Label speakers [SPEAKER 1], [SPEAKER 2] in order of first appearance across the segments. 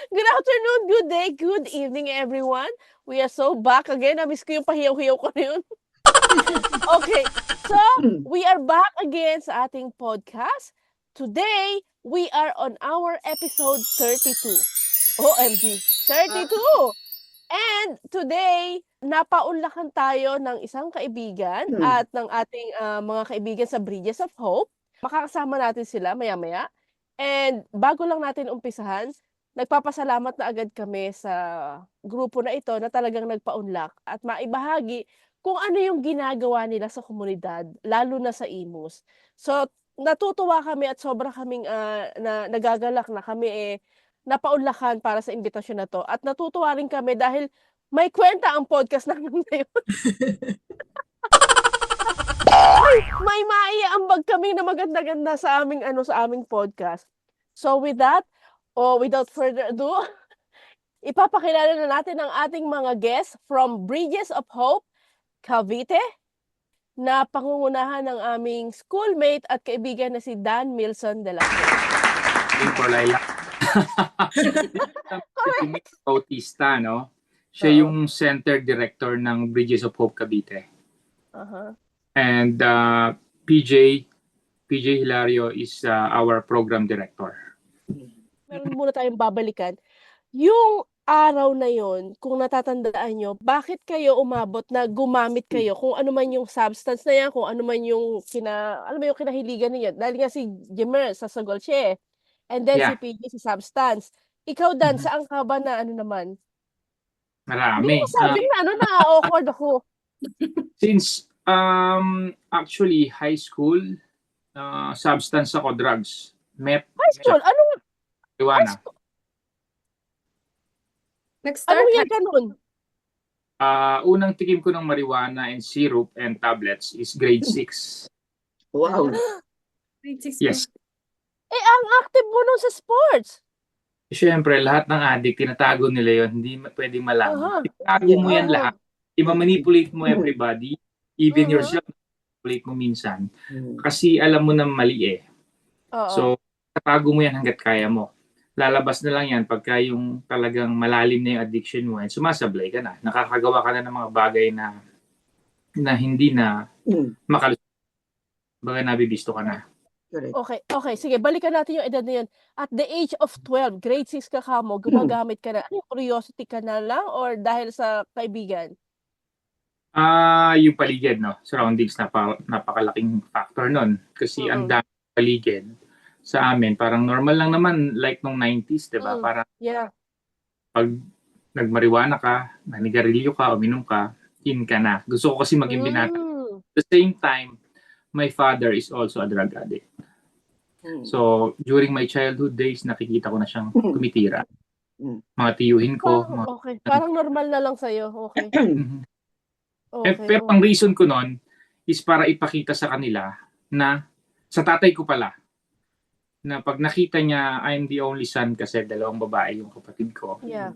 [SPEAKER 1] Good afternoon, good day, good evening, everyone. We are so back again. Na-miss ko yung pahiyaw-hiyaw ko na yun. Okay, so we are back again sa ating podcast. Today, we are on our episode 32. OMG, 32! And today, napaunlakan tayo ng isang kaibigan at ng ating mga kaibigan sa Bridges of Hope. Makakasama natin sila maya-maya. And bago lang natin umpisahan, nagpapasalamat na agad kami sa grupo na ito na talagang nagpaunlak at maibahagi kung ano yung ginagawa nila sa komunidad, lalo na sa Imus. So, natutuwa kami at sobra kaming nagagalak na kami napaunlakan para sa imbitasyon na 'to at natutuwa rin kami dahil may kwenta ang podcast namin ngayon. May maiaambag kami na maganda-ganda sa aming podcast. So with that, without further ado, ipapakilala na natin ang ating mga guests from Bridges of Hope, Cavite, na pangungunahan ng aming schoolmate at kaibigan na si Dan Milson de la Cruz.
[SPEAKER 2] Thank you, Laila. Si Mick Bautista, no? Siya yung Center Director ng Bridges of Hope Cavite. And PJ Hilario is our Program Director.
[SPEAKER 1] Meron muna tayong babalikan. Yung araw na yon, kung natatandaan nyo, bakit kayo umabot na gumamit kayo kung ano man yung substance na yan, kung ano man yung yung kinahiligan niyo. Dahil nga si Jimmer sa Sagolche, and then si PJ sa substance. Ikaw, Dan, saan ka ba na ano naman?
[SPEAKER 2] Marami.
[SPEAKER 1] Hindi mo sabi na-awkward ako.
[SPEAKER 2] Since actually high school, substance ako, drugs. Meth.
[SPEAKER 1] High school? Anong?
[SPEAKER 2] Marijuana.
[SPEAKER 1] Anong yan ka nun?
[SPEAKER 2] Unang tikim ko ng marijuana and syrup and tablets is grade 6.
[SPEAKER 3] Wow.
[SPEAKER 4] Grade 6
[SPEAKER 2] Yes.
[SPEAKER 1] Ang active mo nun sa sports.
[SPEAKER 2] Siyempre, lahat ng addict, tinatago nila yon, hindi pwedeng malaman. Tinatago mo yan lahat. I-manipulate mo everybody, even yourself, manipulate mo minsan. Kasi alam mo na mali eh. So, tatago mo yan hanggat kaya mo. Lalabas na lang yan pagka yung talagang malalim na yung addiction mo and sumasablay ka na. Nakakagawa ka na ng mga bagay na hindi na makalusot. Bagay nabibisto ka na.
[SPEAKER 1] Okay. Sige, balikan natin yung edad na yun. At the age of 12, grade 6 ka mo, gumagamit ka na. Ano, curiosity ka na lang or dahil sa kaibigan?
[SPEAKER 2] Yung paligid, no? Surroundings, napakalaking factor nun. Kasi ang dami paligid sa amin, parang normal lang naman like nung 90s, diba? Parang pag nagmariwana ka, nanigarilyo ka, uminom ka, in ka na. Gusto ko kasi maging binata. At the same time, my father is also a drug addict. So, during my childhood days, nakikita ko na siyang tumitira. Mga tiyuhin ko.
[SPEAKER 1] Okay. Parang normal na lang sa'yo. Okay.
[SPEAKER 2] Pero ang reason ko nun is para ipakita sa kanila na, sa tatay ko pala, na pag nakita niya, I'm the only son kasi dalawang babae yung kapatid ko.
[SPEAKER 1] Yeah.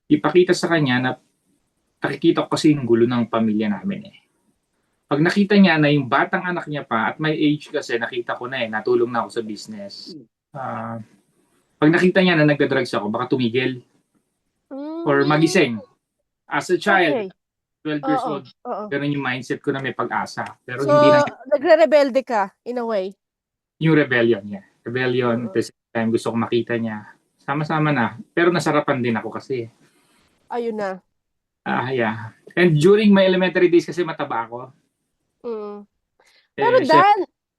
[SPEAKER 2] Ipakita sa kanya na nakikita ko kasi yung gulo ng pamilya namin eh. Pag nakita niya na yung batang anak niya pa, at my age kasi nakita ko na natulong na ako sa business. Pag nakita niya na nagda-drugs ako, baka tumigil. Or magising. As a child, 12 years old, ganun yung mindset ko na may pag-asa. Pero
[SPEAKER 1] so,
[SPEAKER 2] hindi na
[SPEAKER 1] nagre-rebelde ka, in a way?
[SPEAKER 2] Yung rebellion niya. Rebellion, at the same time gusto ko makita niya. Sama-sama na. Pero nasarapan din ako kasi.
[SPEAKER 1] Ayun na.
[SPEAKER 2] Yeah. And during my elementary days kasi mataba ako.
[SPEAKER 1] Pero Dan,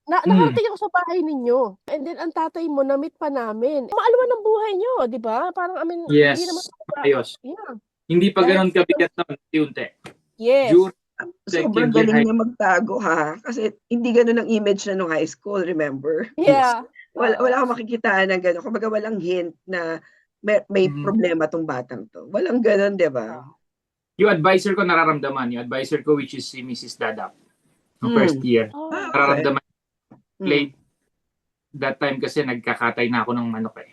[SPEAKER 1] nakarating ako sa bahay ninyo. And then, ang tatay mo, na-meet pa namin. Maalwan ng buhay nyo, di ba? Parang,
[SPEAKER 2] yes,
[SPEAKER 1] hindi naman
[SPEAKER 2] ayos.
[SPEAKER 1] Yeah.
[SPEAKER 2] Hindi pa ganun kabigat na unti-unti.
[SPEAKER 1] Yes.
[SPEAKER 3] Sobrang galing niya magtago ha. Kasi hindi ganun ang image na nung high school, remember?
[SPEAKER 1] Yeah.
[SPEAKER 3] Wala akong makikitaan ng ganun. Kumbaga walang hint na may problema tong batang to. Walang ganun, di ba?
[SPEAKER 2] Yung advisor ko nararamdaman. Yung advisor ko which is si Mrs. Dadap. No first year. Nararamdaman. Late. That time kasi nagkakatay na ako ng manok eh.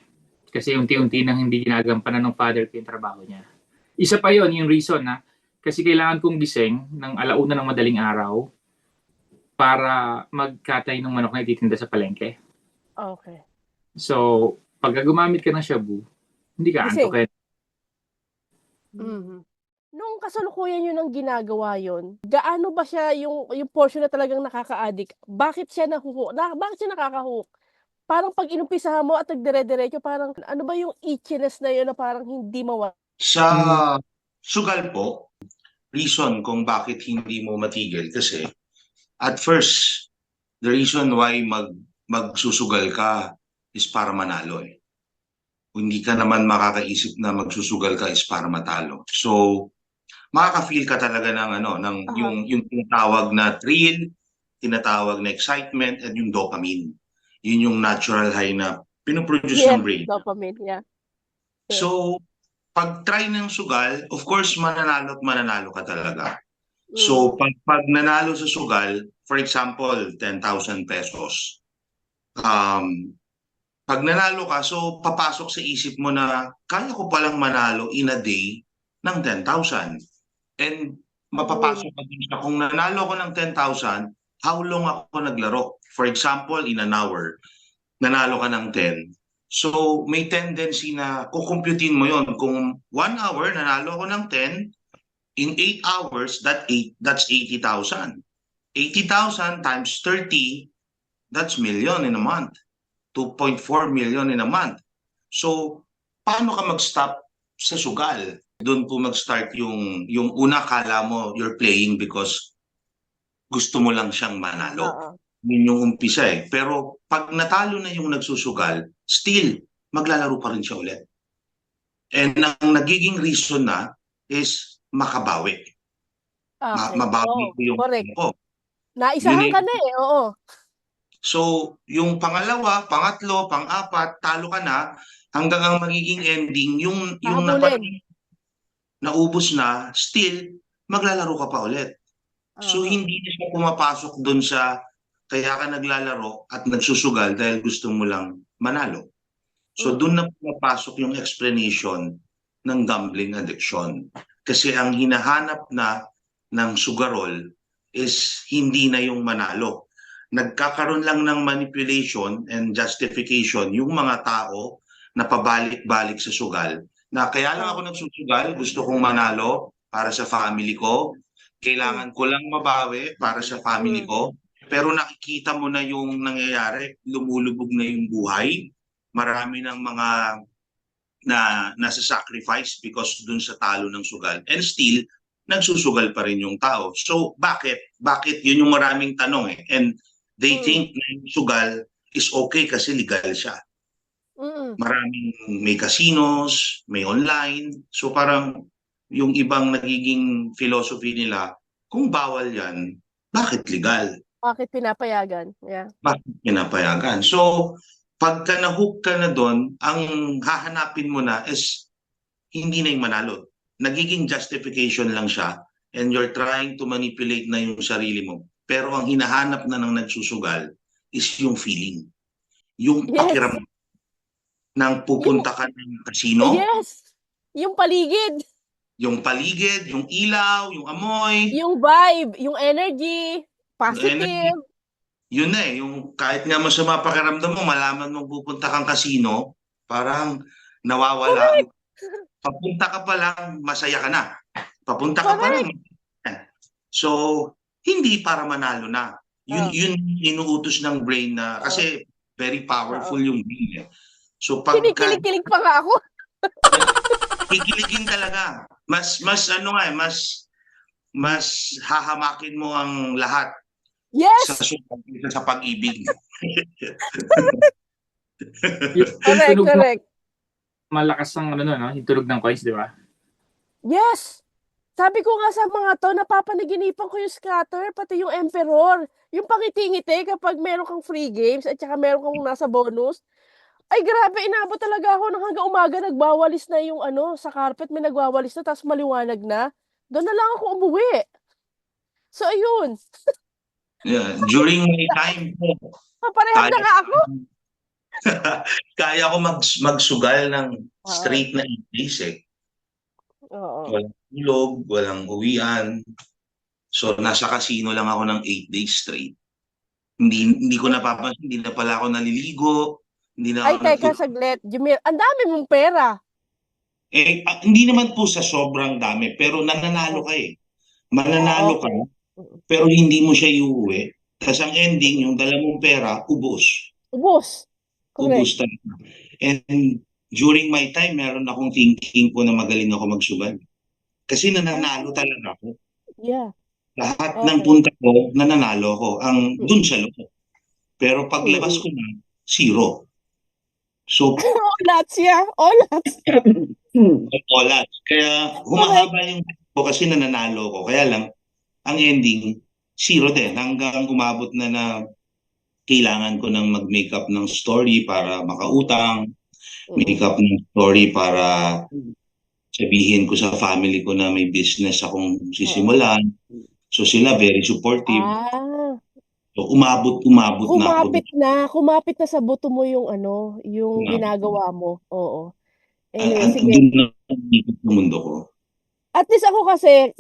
[SPEAKER 2] Kasi unti-unti nang hindi ginagampanan ng father ko yung trabaho niya. Isa pa yon yung reason na kasi kailangan kong gising ng alauna ng madaling araw para magkatay ng manok na ititinda sa palengke.
[SPEAKER 1] Okay.
[SPEAKER 2] So, pag gumamit ka ng shabu, Hindi ka
[SPEAKER 1] Gising.
[SPEAKER 2] antukin.
[SPEAKER 1] Nung kasalukuyan yun ang ginagawa yun, gaano ba siya yung portion na talagang nakaka-addict? Bakit siya bakit siya nakaka-hook? Parang pag inumpisahan mo at nagdire-diretso, parang ano ba yung itchiness na yun na parang hindi mawala?
[SPEAKER 4] Sa sugal po, reason kung bakit hindi mo matigil kasi at first, the reason why magsusugal ka is para manalo eh. Hindi ka naman makakaisip na magsusugal ka is para matalo. So, makaka-feel ka talaga ng yung tinatawag na thrill, tinatawag na excitement, and yung dopamine. Yun yung natural high na pinoproduce ng brain.
[SPEAKER 1] Dopamine, yeah. Yes.
[SPEAKER 4] So, pag try ng sugal, of course, mananalo at mananalo ka talaga. So, pag nanalo sa sugal, for example, 10,000 pesos, pag nanalo ka, so papasok sa isip mo na kaya ko palang manalo in a day ng 10,000. And mapapasok ka din siya. Kung nanalo ko ng 10,000, how long ako naglaro? For example, in an hour, nanalo ka ng 10. So, may tendency na kukumputin mo yon. Kung 1 hour, nanalo ako ng 10, in 8 hours, that's 80,000. 80,000 times 30, that's million in a month. 2.4 million in a month. So, paano ka mag-stop sa sugal? Doon po mag-start yung una kala mo you're playing because gusto mo lang siyang manalo. Yun yung umpisa eh. Pero pag natalo na yung nagsusugal, still, maglalaro pa rin siya ulit. And ang nagiging reason na is makabawi. Mabawi ko yung tempo.
[SPEAKER 1] Naisahan ka na eh, oo.
[SPEAKER 4] So, yung pangalawa, pangatlo, pang-apat, talo ka na, hanggang ang magiging ending, yung naubos na, still, maglalaro ka pa ulit. So, hindi na siya pumapasok dun sa kaya ka naglalaro at nagsusugal dahil gusto mo lang manalo. So, dun na pumapasok yung explanation ng gambling addiction. Kasi ang hinahanap na ng sugarol is hindi na yung manalo. Nagkakaroon lang ng manipulation and justification yung mga tao na pabalik-balik sa sugal. Na kaya lang ako nagsusugal, gusto kong manalo para sa family ko. Kailangan ko lang mabawi para sa family ko. Pero nakikita mo na yung nangyayari, lumulubog na yung buhay. Marami ng mga nasa sacrifice because dun sa talo ng sugal. And still, nagsusugal pa rin yung tao. So, bakit? Bakit? Yun yung maraming tanong eh. And they think na yung sugal is okay kasi legal siya. Maraming may casinos, may online. So, parang yung ibang nagiging philosophy nila, kung bawal yan, bakit legal?
[SPEAKER 1] Bakit pinapayagan? Yeah.
[SPEAKER 4] Bakit pinapayagan? So, pagka na-hook ka na doon, ang hahanapin mo na is hindi na yung manalo. Nagiging justification lang siya and you're trying to manipulate na yung sarili mo. Pero ang hinahanap na ng nagsusugal is yung feeling. Yung pakiramdam nang pupunta ka ng casino.
[SPEAKER 1] Yes! Yung paligid.
[SPEAKER 4] Yung paligid, yung ilaw, yung amoy.
[SPEAKER 1] Yung vibe, yung energy, positive.
[SPEAKER 4] Yun na eh, yung kahit nga masama pakiramdam mo, malaman mong pupunta kang casino, parang nawawala. Papunta ka pa lang, masaya ka na. Papunta ka pa lang. So, hindi para manalo na. Yun inuutos ng brain na, kasi very powerful yung brain eh. So,
[SPEAKER 1] Kinikilig-kilig pa nga ako.
[SPEAKER 4] Kikiligin talaga. Mas hahamakin mo ang lahat.
[SPEAKER 1] Yes!
[SPEAKER 4] Sa pag-ibig.
[SPEAKER 1] Correct.
[SPEAKER 2] Malakas ang yung tulog ng coins, di ba?
[SPEAKER 1] Yes! Sabi ko nga sa mga to, napapanaginipan ko yung scatter, pati yung emperor. Yung pangiti-ngiti kapag meron kang free games at saka meron kang nasa bonus. Ay grabe, inabot talaga ako nang hanggang umaga nagwawalis na yung sa carpet, may nagwawalis na tapos maliwanag na. Doon na lang ako umuwi. So ayun.
[SPEAKER 4] Yeah, during my time po.
[SPEAKER 1] Paparehas na nga ako.
[SPEAKER 4] Kaya ko magsugal ng straight na 8 days eh. Walang tulog, walang uwian. So nasa casino lang ako ng 8 days straight. Hindi ko napapansin, hindi na pala ako naliligo. Hindi na
[SPEAKER 1] Ay, teka, saglit. Jumir, ang dami mong pera.
[SPEAKER 4] Hindi naman po sa sobrang dami, pero nananalo ka eh. Mananalo ka, pero hindi mo siya iuwi. Tapos ang ending, yung dala mong pera, ubos.
[SPEAKER 1] Ubos.
[SPEAKER 4] Ubos
[SPEAKER 1] Correct.
[SPEAKER 4] talaga. And during my time, meron akong thinking po na magaling ako magsugal. Kasi nananalo talaga ako.
[SPEAKER 1] Yeah.
[SPEAKER 4] Lahat ng punta ko, nananalo ako. Dun sa loob. Pero paglabas ko na, zero. So,
[SPEAKER 1] All lots, yeah. All lots.
[SPEAKER 4] Olat. Kaya humahaba yung ko kasi nananalo ko. Kaya lang, ang ending, zero din. Hanggang umabot na kailangan ko nang mag-make up ng story para makautang. Make up ng story para sabihin ko sa family ko na may business akong sisimulan. So sila very supportive. So umabot na ako.
[SPEAKER 1] Kumapit na sa buto mo yung yung ginagawa mo. Oo. Anyway, sige.
[SPEAKER 4] Doon na ang mundo ko.
[SPEAKER 1] At least ako kasi,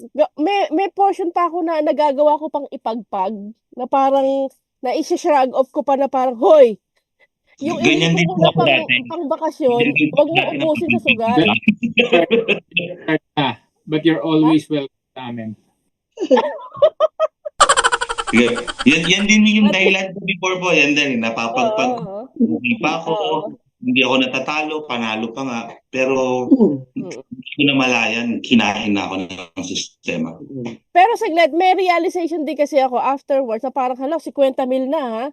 [SPEAKER 1] may portion pa ako na nagagawa ko pang ipagpag, na parang na-shrug off ko pa na parang, hoy, yung
[SPEAKER 4] ganyan din
[SPEAKER 1] iniipon ko
[SPEAKER 4] ako
[SPEAKER 1] na
[SPEAKER 4] dati.
[SPEAKER 1] pang bakasyon, huwag mo ubusin sa sugal.
[SPEAKER 2] But you're always welcome sa amin.
[SPEAKER 4] Yan din yung dahilan ko before po. Yan din, napapagpag. Hindi pa ako, hindi ako natatalo, panalo pa nga. Pero hindi ko na malayan, kinain na ako ng sistema.
[SPEAKER 1] Pero saglit, may realization din kasi ako afterwards na parang, 50 mil na ha?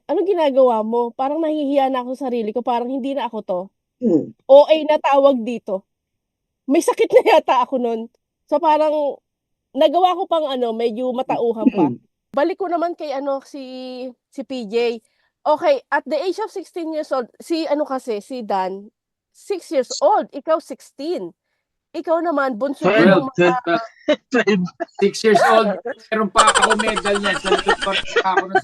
[SPEAKER 1] Anong ginagawa mo? Parang nahihiya na ako sa sarili ko, parang hindi na ako to. OA na tawag dito. May sakit na yata ako nun. So parang, nagawa ko pang medyo matauhan pa. Balik ko naman kay si PJ. Okay, at the age of 16 years old, si Dan, 6 years old, ikaw 16. Ikaw naman, bunso ng mga...
[SPEAKER 2] 6 years old, meron pa ako medal niya. Sa likod pa ako na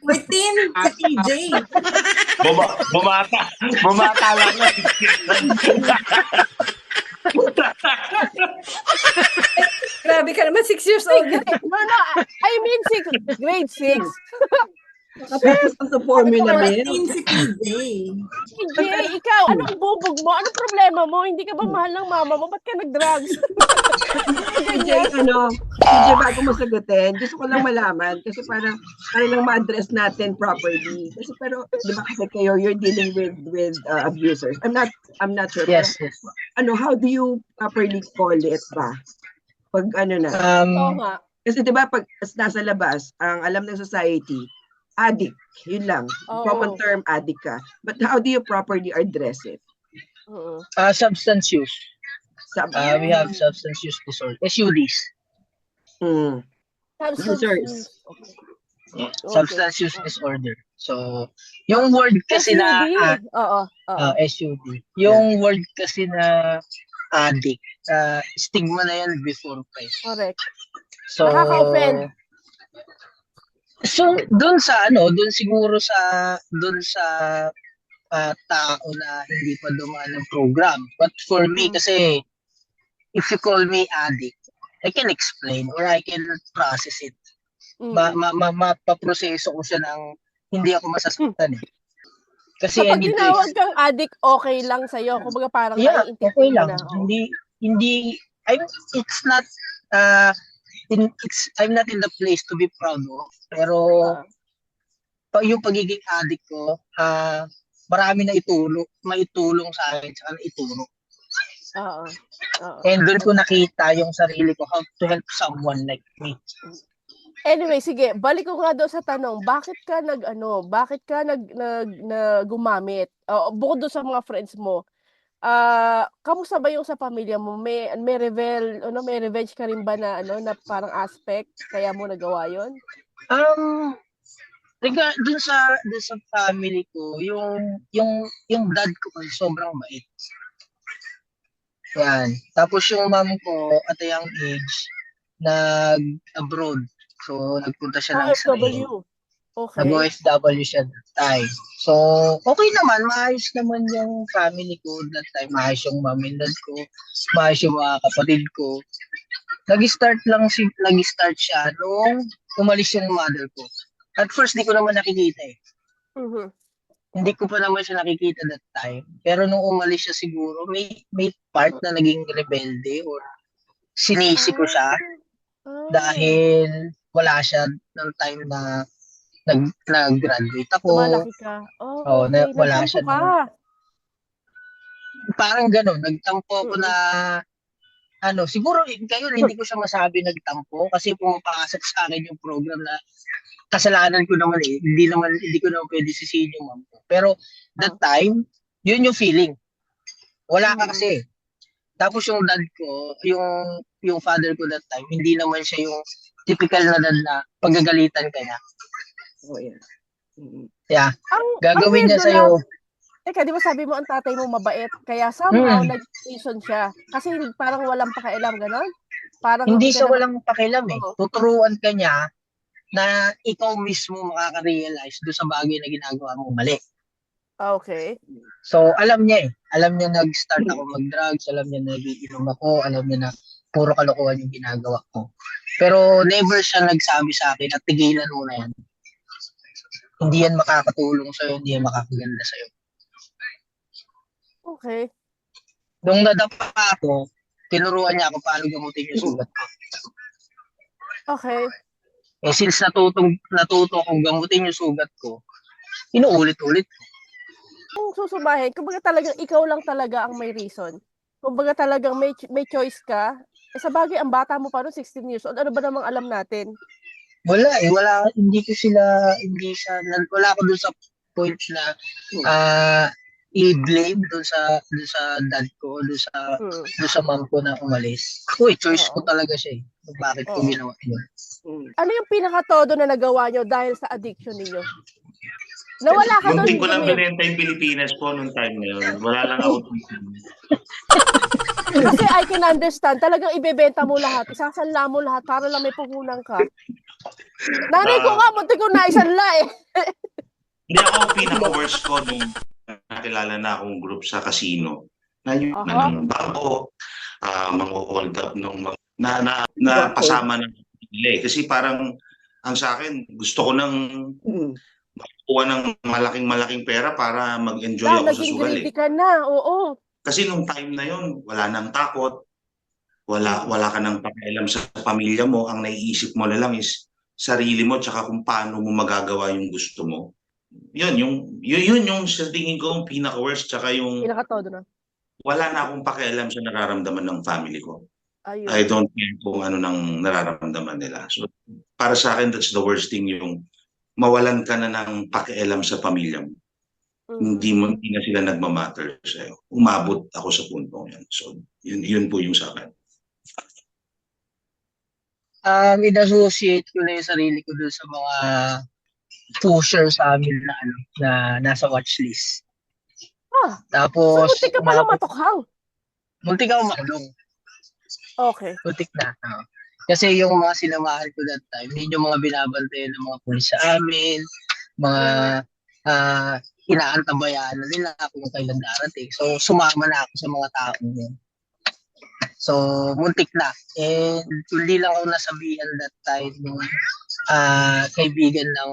[SPEAKER 5] 14 si PJ.
[SPEAKER 4] Bumata lang na.
[SPEAKER 5] Grabe ka naman, 6 years old.
[SPEAKER 1] No, I mean grade 6.
[SPEAKER 3] Nakapagpas sa formula na
[SPEAKER 5] 14 si PJ.
[SPEAKER 1] PJ, ikaw, anong bubog mo? Anong problema mo? Hindi ka ba mahal ng mama mo? Ba't ka nag-drugs?
[SPEAKER 3] PJ, bago mo sagutin, gusto ko lang malaman kasi para lang ma-address natin properly. Kasi pero, di ba kasi kayo, you're dealing with abusers. I'm not sure.
[SPEAKER 6] Yes.
[SPEAKER 3] How do you properly call it ba? Pag na?
[SPEAKER 1] Oo nga.
[SPEAKER 3] Kasi di ba pag nasa labas, ang alam ng society, addict, yun lang. Common term, addict ka. But how do you properly address it?
[SPEAKER 6] Substance use. We have substance use disorder. SUDs. Substance use disorder. So, yung word kasi na SUD. Yung word kasi na addict, stigma na yan before pa.
[SPEAKER 1] Correct.
[SPEAKER 6] So,
[SPEAKER 1] nakaka-offend.
[SPEAKER 6] So, doon siguro sa tao na hindi pa dumaan ng program. But for me kasi, if you call me addict, I can explain or I can process it. Mapaproseso ko siya ng hindi ako masasaktan eh. Kasi
[SPEAKER 1] kapag tinawag kang addict, okay lang sa'yo. Kumbaga parang naiintindihan
[SPEAKER 6] okay lang.
[SPEAKER 1] Na.
[SPEAKER 6] It's not, I'm not in the place to be proud of. Pero, yung pagiging addict ko, marami na maitulong sa akin, saka ituro. And doon ko nakita yung sarili ko, how to help someone like me.
[SPEAKER 1] Anyway, sige, balik ko nga doon sa tanong, bakit ka gumamit? Bukod doon sa mga friends mo, kamusta ba yung sa pamilya mo? May revenge ka rin ba na parang aspect kaya mo nagawa 'yon?
[SPEAKER 6] Dun sa family ko, yung dad ko sobrang bait. Yan. Tapos yung mom ko at a young age nag-abroad. So nagpunta siya ng Israel.
[SPEAKER 1] Okay.
[SPEAKER 6] Nag-OFW siya that time. So, okay naman. Maayos naman yung family ko that time. Maayos yung mom and dad ko. Maayos yung mga kapatid ko. Nag-start siya nung umalis yung mother ko. At first, di ko naman nakikita eh. hindi ko pa naman siya nakikita that time. Pero nung umalis siya siguro, may part na naging rebelde or sinisi ko siya dahil wala siya ng time na nag-graduate ako.
[SPEAKER 1] Lumalaki ka. Oh, okay.
[SPEAKER 6] Wala
[SPEAKER 1] Nagtampo
[SPEAKER 6] siya
[SPEAKER 1] ka.
[SPEAKER 6] Parang gano'n, nagtampo ako na siguro ngayon hindi ko siya masabi nagtampo kasi pumapasok sa akin yung program na kasalanan ko naman eh. Hindi ko naman pwede sisihin yung mom ko. Pero that time, yun yung feeling. Wala ka kasi. Tapos yung dad ko, yung father ko that time, hindi naman siya yung typical na dad na paggagalitan ka niya.
[SPEAKER 3] Oh, yeah.
[SPEAKER 6] Yeah. Gagawin niya sa'yo.
[SPEAKER 1] Teka, di ba sabi mo ang tatay mo mabait? Kaya somehow nag-reason siya. Kasi parang walang pakialam, gano'n? Parang
[SPEAKER 6] Hindi siya
[SPEAKER 1] ka
[SPEAKER 6] walang pakialam eh. Tuturuan ka niya na ikaw mismo makaka-realize doon sa bagay na ginagawa mo mali.
[SPEAKER 1] Okay.
[SPEAKER 6] So, alam niya eh. Alam niya nag-start ako mag-drugs, alam niya nag-iinom ako, alam niya na puro kalokohan yung ginagawa ko. Pero never siya nagsabi sa akin at tigilan mo na yan. Hindi yan makakatulong sa'yo, hindi yan makakaganda sa'yo.
[SPEAKER 1] Okay.
[SPEAKER 6] Nung nadapa ako, tinuruan niya ako paano gamutin yung sugat ko.
[SPEAKER 1] Okay.
[SPEAKER 6] Eh since natuto kong gamutin yung sugat ko, inuulit-ulit.
[SPEAKER 1] Kung susubahin, kumbaga talagang ikaw lang talaga ang may reason. Kumbaga talagang may choice ka. Eh sa bagay, ang bata mo pa noon, 16 years old, ano ba namang alam natin?
[SPEAKER 6] Wala eh, wala ako dun sa point na i-blame dun sa dad ko, dun sa mom ko na umalis. Choice ko talaga siya eh. Bakit ko ginawa yun.
[SPEAKER 1] Ano yung pinaka-todo na nagawa nyo dahil sa addiction niyo? Nawala ka doon.
[SPEAKER 4] Muntik ko lang binenta yung Pilipinas po nung time na yun. Wala lang ako.
[SPEAKER 1] Kasi I can understand, talagang ibebenta mo lahat, isasanla mo lahat para lang may puhunan ka. Nanay ko nga, muntik ko na isanla eh.
[SPEAKER 4] Hindi ako pinaka-worst ko nung nakilala na akong group sa casino. Na yung ng bangko, mang-hold up nung na pasama ng nila. Kasi parang ang sa akin, gusto ko nang makuha ng malaking pera para mag-enjoy ako sa sugal eh.
[SPEAKER 1] Naging ka na, oo.
[SPEAKER 4] Kasi nung time na yon, wala nang takot, wala ka nang pakialam sa pamilya mo, ang naiisip mo na lang is sarili mo tsaka kung paano mo magagawa yung gusto mo. Yun yung sa tingin ko yung pinaka-worst tsaka yung
[SPEAKER 1] pinaka-todo na.
[SPEAKER 4] Wala na akong pakialam sa nararamdaman ng family ko.
[SPEAKER 1] Ayun.
[SPEAKER 4] I don't care kung ano nang nararamdaman nila. So para sa akin, that's the worst thing, yung mawalan ka na ng pakialam sa pamilya mo. Hindi na sila nagmamatter sa'yo. Umabot ako sa puntong yan. So, yun po yung sa akin.
[SPEAKER 6] In-associate ko na yung sarili ko dun sa mga pusher sa amin na nasa watchlist. Tapos,
[SPEAKER 1] so, muntik ka pala matukhang?
[SPEAKER 6] Muntik ako makulong.
[SPEAKER 1] Okay.
[SPEAKER 6] Muntik na. Kasi yung mga sinamahan ko that time, yun yung mga binabantayan ng mga pulis sa amin, mga inaantabayan na nila kung kailan darating. So, sumama na ako sa mga taong yun. So, muntik na. And hindi lang ako nasabihan that time ng kaibigan ng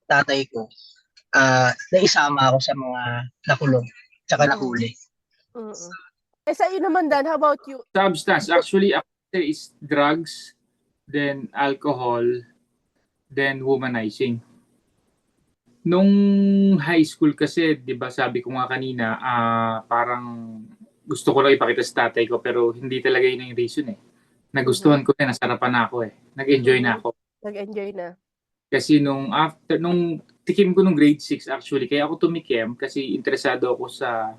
[SPEAKER 6] tatay ko na isama ako sa mga nakulong tsaka nahuli.
[SPEAKER 1] Eh, sa iyo naman, Dan, how about you?
[SPEAKER 2] Substance. Actually, after is drugs, then alcohol, then womanizing. Nung high school kasi, di ba sabi ko nga kanina, parang gusto ko lang ipakita sa tatay ko pero hindi talaga yun yung reason eh. Nagustuhan ko na, nasarapan na ako eh. Nag-enjoy na ako.
[SPEAKER 1] Nag-enjoy na.
[SPEAKER 2] Kasi nung tikim ko nung grade 6 actually, kaya ako tumikim kasi interesado ako sa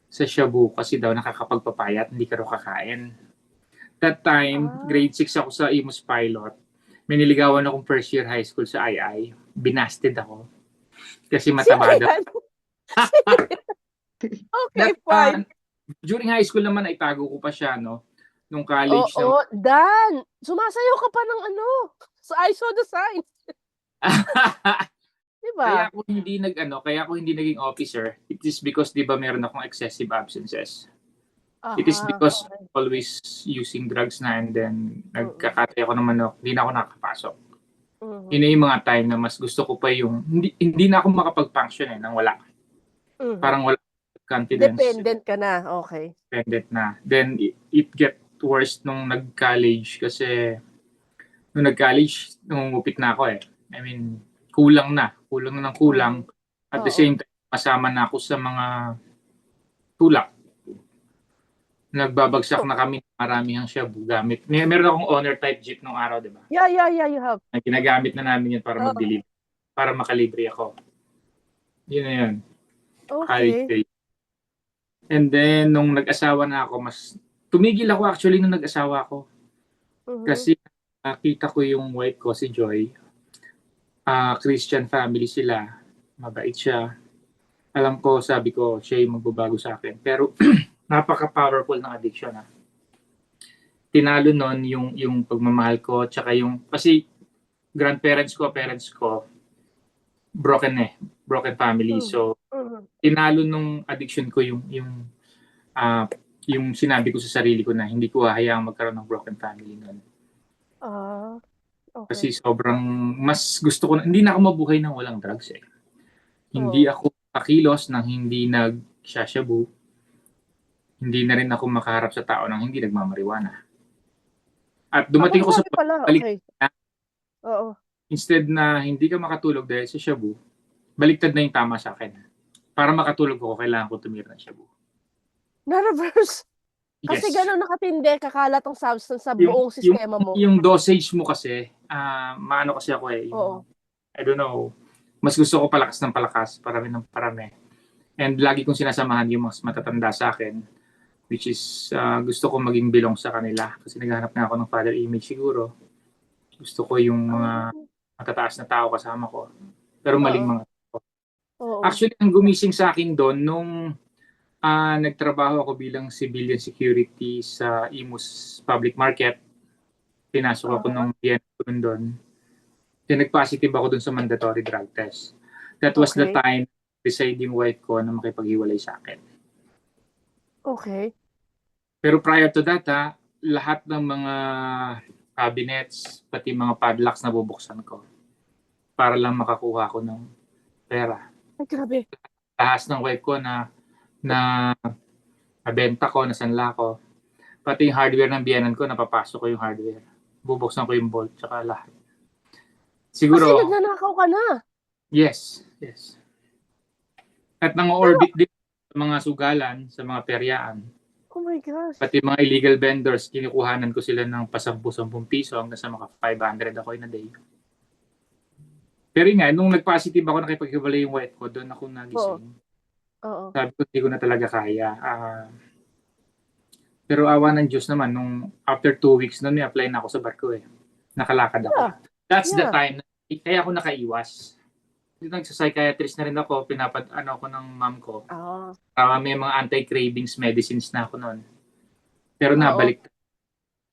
[SPEAKER 2] shabu kasi daw nakakapagpapayat, hindi ka raw kakain. That time, grade 6 ako sa Imus Pilot. May niligawan akong first year high school sa II. Binasted ako. Kasi mataba daw.
[SPEAKER 1] Okay, fine.
[SPEAKER 2] During high school naman, itago ko pa siya, no? Nung college.
[SPEAKER 1] Oo, Dan! Sumasayaw ka pa ng So I saw the signs. Diba?
[SPEAKER 2] Kaya ako hindi naging officer. It is because, di ba, meron akong excessive absences. It is because always using drugs na and then nagkakatay ako naman, hindi na ako nakakapasok. Yun yung mga time na mas gusto ko pa yung, hindi na ako makapag-function nang wala. Parang wala confidence.
[SPEAKER 1] Dependent ka na, okay.
[SPEAKER 2] Dependent na. Then it get worse nung nag-college kasi nung nag-college, nangungupit na ako eh. I mean, kulang na ng kulang. At the same time, kasama na ako sa mga tulak. Nagbabagsak na kami ng maramihang shabu gamit. Meron akong owner type jeep nung araw, di ba?
[SPEAKER 1] Yeah, you have.
[SPEAKER 2] Ginagamit na namin yun para mag-deliver. Para makalibre ako. Yun na yun.
[SPEAKER 1] Okay.
[SPEAKER 2] And then, nung nag-asawa na ako, tumigil ako actually nung nag-asawa ako. Kasi nakita ko yung wife ko, si Joy. Christian family sila. Mabait siya. Alam ko, sabi ko, siya yung magbabago sa akin. Pero, napaka-powerful ng addiction. Tinalo nun yung pagmamahal ko, tsaka kasi grandparents ko, parents ko, broken family. So, tinalo nung addiction ko yung sinabi ko sa sarili ko na hindi ko hahayaang magkaroon ng broken family nun.
[SPEAKER 1] Okay.
[SPEAKER 2] Kasi sobrang, mas gusto ko hindi na ako mabuhay ng walang drugs eh. Hindi ako makilos nang hindi nag-shashabu. Hindi na rin ako makaharap sa tao nang hindi nagmamariwana. At dumating ako sa balik na, instead na hindi ka makatulog dahil sa shabu, baliktad na yung tama sa akin. Para makatulog ako, kailangan ko tumira ng shabu.
[SPEAKER 1] Na-reverse?
[SPEAKER 2] Yes.
[SPEAKER 1] Kasi gano'n nakatindi, kakalat ang substance sa buong sistema mo.
[SPEAKER 2] Yung dosage mo kasi, maano kasi ako eh. I don't know, mas gusto ko palakas ng palakas, parami ng parami. And lagi kong sinasamahan yung mas matatanda sa akin, which is gusto ko maging belong sa kanila. Kasi naghahanap na ako ng father image siguro. Gusto ko yung mga matataas na tao kasama ko. Pero maling mga tao. Actually, ang gumising sa akin doon, nung nagtrabaho ako bilang civilian security sa Imus Public Market, pinasok ako ng PNP doon. Then nag-positive ako doon sa mandatory drug test. That was the time deciding wife ko na makipaghiwalay sa akin.
[SPEAKER 1] Okay.
[SPEAKER 2] Pero prior to that, lahat ng mga cabinets, pati mga padlocks na bubuksan ko para lang makakuha ko ng pera.
[SPEAKER 1] Ay, grabe.
[SPEAKER 2] Tahas ng wife ko na nabenta ko, nasanla ko. Pati yung hardware ng biyanan ko, napapasok ko yung hardware. Bubuksan ko yung bolt, tsaka lahat. Siguro,
[SPEAKER 1] kasi nagnanakaw ka na.
[SPEAKER 2] Yes. At nang-orbit din sa mga sugalan, sa mga peryaan.
[SPEAKER 1] Oh my gosh.
[SPEAKER 2] Pati mga illegal vendors, kinukuhanan ko sila ng pa 10 piso hanggang sa mga 500 ako in a day. Pero nga, nung nag-positive ako, nakipaghiwalay yung wife ko, doon ako nagising. Sabi ko, hindi ko na talaga kaya. Pero awa ng Diyos naman, nung after 2 weeks, noon may-apply na ako sa barko eh. Nakalakad ako. That's the time, kaya ako nakaiwas. Dito nagsa-psychiatrist na rin ako, ako ng mom ko. May mga anti-cravings medicines na ako noon. Pero nabalik.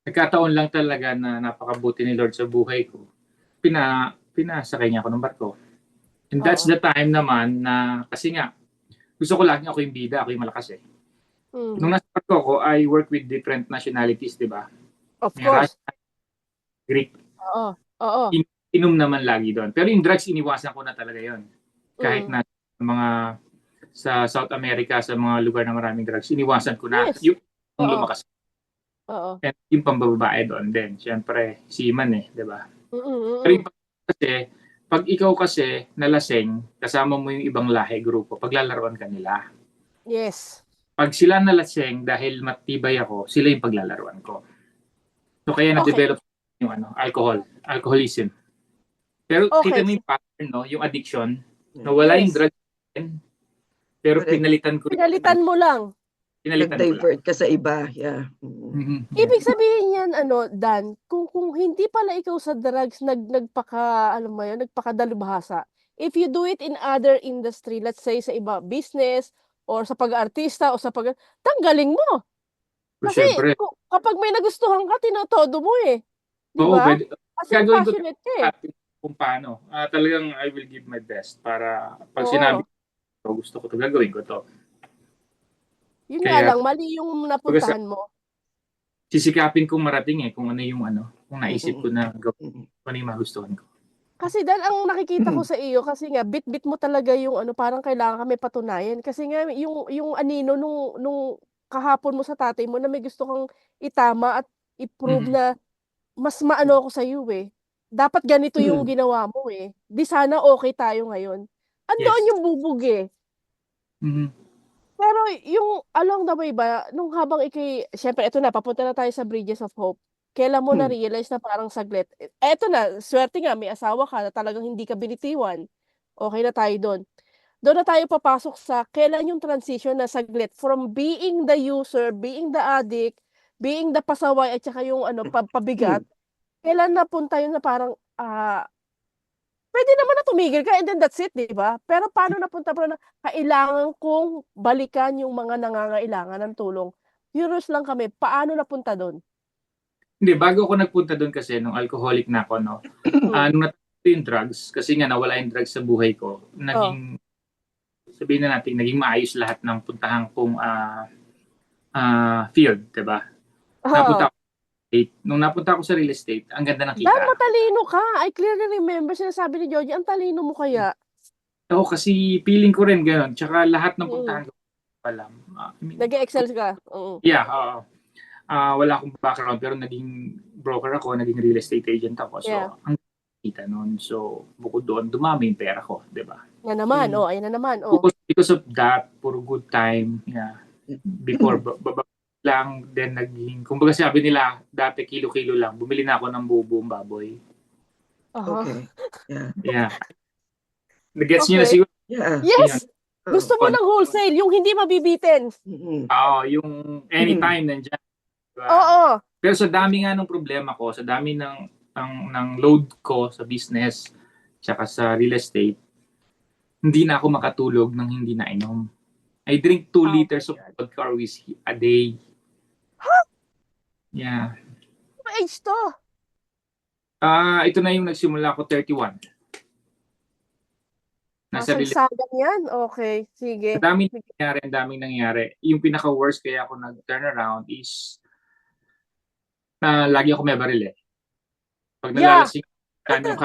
[SPEAKER 2] Nagkataon lang talaga na napakabuti ni Lord sa buhay ko. Pinasakay niya ako ng barko. And that's the time naman na, kasi nga, gusto ko lagi ako yung bida, ako yung malakas eh. Nung nasa barko ko, I work with different nationalities, di ba?
[SPEAKER 1] Of course.
[SPEAKER 2] Greek. Inom naman lagi doon. Pero yung drugs, iniwasan ko na talaga yon. Kahit na mga sa South America, sa mga lugar na maraming drugs, iniwasan ko na. Yung lumakas. And yung pambababae doon din. Siyempre, seaman eh, di ba? Pero yung kasi, pag ikaw kasi nalasing, kasama mo yung ibang lahi, grupo, paglalaruan ka nila.
[SPEAKER 1] Yes.
[SPEAKER 2] Pag sila nalasing, dahil matibay ako, sila yung paglalaruan ko. So kaya na-develop yung alcoholism. Pero kita mo yung pattern, no? Yung addiction, nawala yung drug, pero pinalitan ko.
[SPEAKER 1] Pinalitan mo lang.
[SPEAKER 3] Nag-divert ka sa iba, yeah.
[SPEAKER 1] Ibig sabihin yan, Dan, kung hindi pala ikaw sa drugs nagpakadalubhasa, if you do it in other industry, let's say sa iba business, or sa pag-artista, o sa tanggalin mo. Kasi kapag may nagustuhan ka, tinotodo mo eh. Di ba? Kasi passionate ka eh.
[SPEAKER 2] Kung paano. Talagang I will give my best para pag sinabi ko, gusto ko ito, gagawin ko ito.
[SPEAKER 1] Yun nga lang, mali yung napuntahan mo.
[SPEAKER 2] Sisikapin kong marating kung ano yung kung naisip ko na gawin, kung ano yung magustuhan ko.
[SPEAKER 1] Kasi dahil ang nakikita ko
[SPEAKER 3] Mm.
[SPEAKER 1] sa iyo kasi nga bit-bit mo talaga yung ano, parang kailangan ka may patunayan. Kasi nga yung anino nung kahapon mo sa tatay mo na may gusto kang itama at i-prove
[SPEAKER 2] Mhm.
[SPEAKER 1] na mas maano ako sa'yo, eh. Dapat ganito yung
[SPEAKER 3] Mm.
[SPEAKER 1] ginawa mo, eh. 'Di sana okey tayo ngayon. Andoon
[SPEAKER 2] Yes.
[SPEAKER 1] yung bubog, eh.
[SPEAKER 2] Mhm.
[SPEAKER 1] Pero yung along the way ba, nung habang ika'y siyempre eto na papunta na tayo sa Bridges of Hope. Kailan mo
[SPEAKER 3] Hmm.
[SPEAKER 1] na-realize na parang saglit, eto na swerte nga may asawa ka na talagang hindi ka binitiwan, okey na tayo dun. Dun na tayo papasok sa kailan yung transition na saglit from being the user, being the addict, being the pasaway at saka yung ano pabigat,
[SPEAKER 3] Hmm.
[SPEAKER 1] kailan napunta yun na parang, puwede naman na tumigil ka and then that's it, 'di ba? Pero paano napunta pa na kailangan kong balikan yung mga nangangailangan ng tulong. Curious lang kami, paano napunta dun?
[SPEAKER 2] Hindi, bago ako nagpunta do'n kasi nung alcoholic na ako 'no,
[SPEAKER 1] Hmm,
[SPEAKER 2] nung natapos ko yung drugs, kasi nga nawala yung drugs sa buhay ko,
[SPEAKER 1] oh,
[SPEAKER 2] sabihin na natin naging maayos lahat ng puntahan kong, field, 'di ba?
[SPEAKER 1] oo.
[SPEAKER 2] Napunta ako sa nung napunta ako sa real estate, ang ganda ng
[SPEAKER 1] Dan
[SPEAKER 2] kita.
[SPEAKER 1] matalino ka, I clearly remember sinasabi ni Jogie ang talino mo kaya.
[SPEAKER 2] Oo, kasi feeling ko rin gano'n, tsaka lahat ng
[SPEAKER 1] Mm,
[SPEAKER 2] puntahan ko alam, I mean,
[SPEAKER 1] nag-e-excel ka, oo.
[SPEAKER 2] yeah, oo. Wala akong background pero naging broker ako, naging real estate agent ako. So,
[SPEAKER 1] Yeah,
[SPEAKER 2] ang kita nun. So, bukod doon, dumami yung pera ko, di ba?
[SPEAKER 1] na naman,
[SPEAKER 3] Hmm.
[SPEAKER 1] oh, ayan na naman, oh.
[SPEAKER 2] Because of that, puro good time, yeah. Before, baba lang, then naging, kumbaga sabi nila, dati kilo-kilo lang, bumili na ako ng buong baboy.
[SPEAKER 1] Aha,
[SPEAKER 3] Okay. Yeah.
[SPEAKER 2] Yeah. Nag-gets nyo na
[SPEAKER 1] okey.
[SPEAKER 2] siguro
[SPEAKER 3] Yeah.
[SPEAKER 2] yun.
[SPEAKER 1] Yes!
[SPEAKER 3] Oo.
[SPEAKER 1] Gusto mo ng wholesale, yung hindi mabibitin.
[SPEAKER 3] Mm.
[SPEAKER 2] Oo, yung anytime nandiyan, di ba?
[SPEAKER 1] Oo,
[SPEAKER 2] Pero sa dami nga ng problema ko, sa dami ng load ko sa business, tsaka sa real estate, hindi na ako makatulog nang hindi nainom. I drink 2
[SPEAKER 1] oh my
[SPEAKER 2] liters of
[SPEAKER 1] God.
[SPEAKER 2] vodka or whiskey a day.
[SPEAKER 1] Ha?
[SPEAKER 2] Yeah.
[SPEAKER 1] Anong age 'to?
[SPEAKER 2] Ito na yung nagsimula ako 31. Nasa real estate.
[SPEAKER 1] Kasagsagan yan? Okey, sige.
[SPEAKER 2] Ang daming nangyari. Yung pinaka-worst kaya ako nag-turnaround is lagi ako may baril eh. Pag
[SPEAKER 1] Yeah,
[SPEAKER 2] nalalasing yung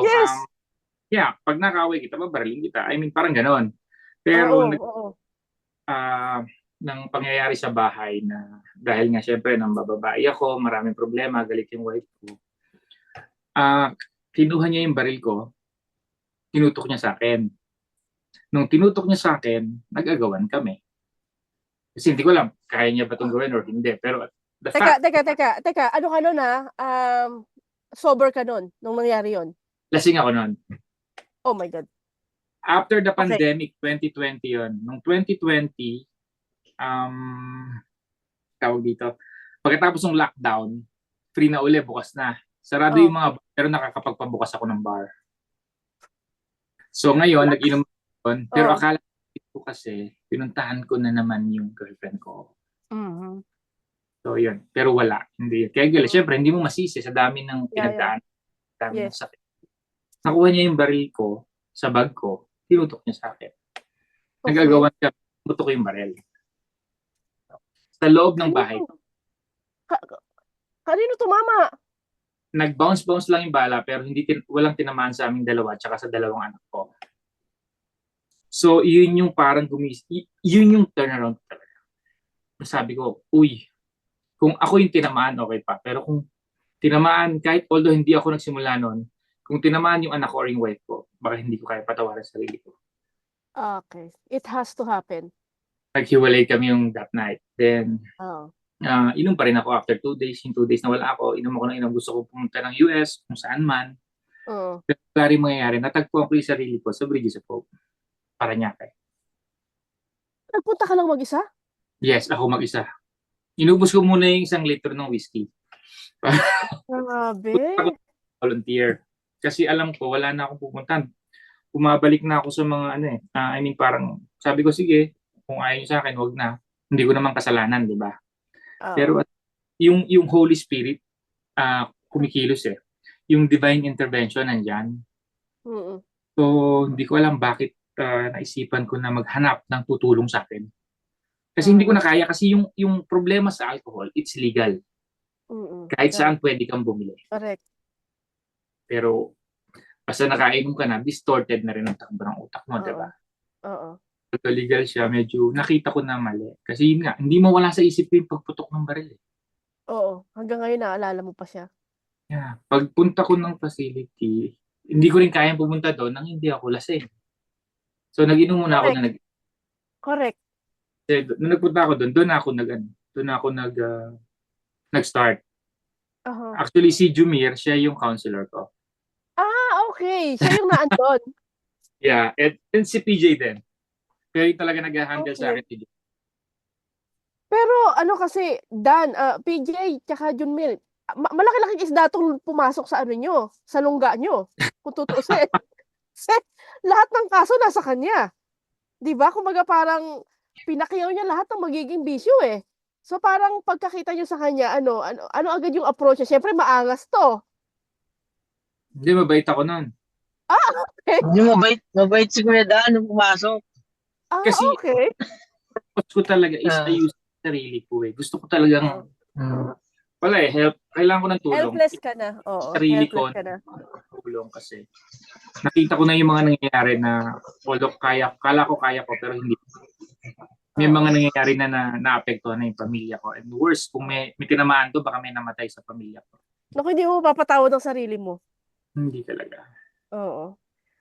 [SPEAKER 1] yes.
[SPEAKER 2] yeah, pag nakaway kita, babarilin kita. I mean, parang ganon.
[SPEAKER 1] Oo,
[SPEAKER 2] Pero
[SPEAKER 1] oo.
[SPEAKER 2] ng pangyayari sa bahay na dahil nga syempre nang bababae ako, maraming problema, galit yung wife ko. Kinuha niya yung baril ko, tinutok niya sa akin. Nung tinutok niya sa akin, nag-agawan kami. Kasi hindi ko alam, kaya niya ba itong gawin or hindi. Pero the fact,
[SPEAKER 1] Teka, ano ka nun, sober ka nun nung nangyari yun?
[SPEAKER 2] lasing ako noon.
[SPEAKER 1] Oh my God.
[SPEAKER 2] After the
[SPEAKER 1] Okay.
[SPEAKER 2] pandemic, 2020 yun. Nung 2020, tawag dito, pagkatapos ng lockdown, free na uli, bukas na. Sarado yung mga bar, pero nakakapagpabukas ako ng bar. So ngayon, nag-inom ako, pero akala ko kasi, pinuntahan ko na naman yung girlfriend ko.
[SPEAKER 1] Mhm.
[SPEAKER 2] So yun, pero wala. Hindi. Kaya galit, syempre, hindi mo masisi sa dami ng
[SPEAKER 1] Yeah,
[SPEAKER 2] pinagdaan, dami ng
[SPEAKER 1] Yes.
[SPEAKER 2] sakit. Nakuha niya yung baril ko sa bag ko, tinutok niya sa akin.
[SPEAKER 1] Okay.
[SPEAKER 2] Nagagawan siya, tumutok ko yung baril. Sa loob ng bahay.
[SPEAKER 1] Kanino tumama?
[SPEAKER 2] Nag-bounce lang yung bala pero walang tinamaan sa aming dalawa tsaka sa dalawang anak ko. So, yun yung parang yun yung turnaround talaga. Sabi ko, uy, kung ako yung tinamaan, okay pa. Pero kung tinamaan, kahit although hindi ako nagsimula nun, kung tinamaan yung anak ko or yung wife ko, baka hindi ko kaya patawarin sarili ko.
[SPEAKER 1] Okay. It has to happen.
[SPEAKER 2] Naghiwalay kami yung that night. Then,
[SPEAKER 1] Oh.
[SPEAKER 2] inom pa rin ako after 2 days. Yung 2 days na wala ako, inom ako ng inom. Gusto ko pumunta ng US, kung saan man.
[SPEAKER 1] Oo.
[SPEAKER 2] Pero wala rin mangyayari. Natagpuan ko yung sarili ko sa Bridges of Hope. Paranaque.
[SPEAKER 1] Nagpunta ka lang mag-isa?
[SPEAKER 2] Yes, ako mag-isa. Inubos ko muna yung 1 litro ng whiskey.
[SPEAKER 1] Grabe.
[SPEAKER 2] Ako volunteer. Kasi alam ko, wala na akong pupuntahan. Bumabalik na ako sa mga I mean parang sabi ko, sige, kung ayaw niyo sa akin, wag na. Hindi ko naman kasalanan, di ba? Pero yung Holy Spirit, kumikilos eh. Yung divine intervention nandyan.
[SPEAKER 1] Mm.
[SPEAKER 2] So, hindi ko alam bakit naisipan ko na maghanap ng tutulong sa akin. Kasi hindi ko na kaya kasi yung problema sa alcohol, it's legal.
[SPEAKER 1] Mm.
[SPEAKER 2] Kahit saan pwede kang bumili.
[SPEAKER 1] Correct.
[SPEAKER 2] Pero basta nakainom ka na, distorted na rin ang takbo ng utak mo, di ba?
[SPEAKER 1] Oo.
[SPEAKER 2] Pag legal siya, medyo nakita ko na mali. Kasi yun nga, hindi mawala sa isip ko yung pagputok ng baril.
[SPEAKER 1] Oo. Hanggang ngayon naalala mo pa siya.
[SPEAKER 2] Yeah. Pagpunta ko ng facility, hindi ko rin kayang pumunta doon nang hindi ako lasing. So nag-inom muna ako na
[SPEAKER 1] Correct.
[SPEAKER 2] nung nagpunta ako doon ako nag-start. Actually, si Jumir, siya yung counselor ko.
[SPEAKER 1] Okay. Siya yung naandun.
[SPEAKER 2] Yeah, and si PJ din. Pero yung talaga nag-handle sa akin, PJ.
[SPEAKER 1] Pero kasi, Dan, PJ, tsaka Junmil, malaki-laking isda itong pumasok sa nyo, sa lungga nyo, kung tutuusin. Kasi lahat ng kaso nasa kanya. Diba? Kumbaga parang pinakiyaw niya lahat ng magiging bisyo eh. So parang pagkakita niyo sa kanya, ano agad yung approach niya? Siyempre maangas to.
[SPEAKER 2] Hindi, mabait ako nun.
[SPEAKER 1] Okay.
[SPEAKER 6] Hindi mabait si Kuya Dan nung pumasok.
[SPEAKER 2] Kasi,
[SPEAKER 1] okay.
[SPEAKER 2] Gusto ko talaga is ayusin sa sarili ko eh. Gusto ko talagang, help. Kailangan ko ng tulong.
[SPEAKER 1] Helpless ka na. Oo,
[SPEAKER 2] sarili
[SPEAKER 1] helpless
[SPEAKER 2] ko,
[SPEAKER 1] ka na.
[SPEAKER 2] tulong kasi. Nakita ko na yung mga nangyayari na, although kala ko kaya ko, pero hindi. May mga nangyayari na naapektuhan na yung pamilya ko. And worse, kung may tinamaan to, baka may namatay sa pamilya ko.
[SPEAKER 1] Naku, hindi mo mapapatawad ang sarili mo.
[SPEAKER 2] Hindi talaga.
[SPEAKER 1] Oo.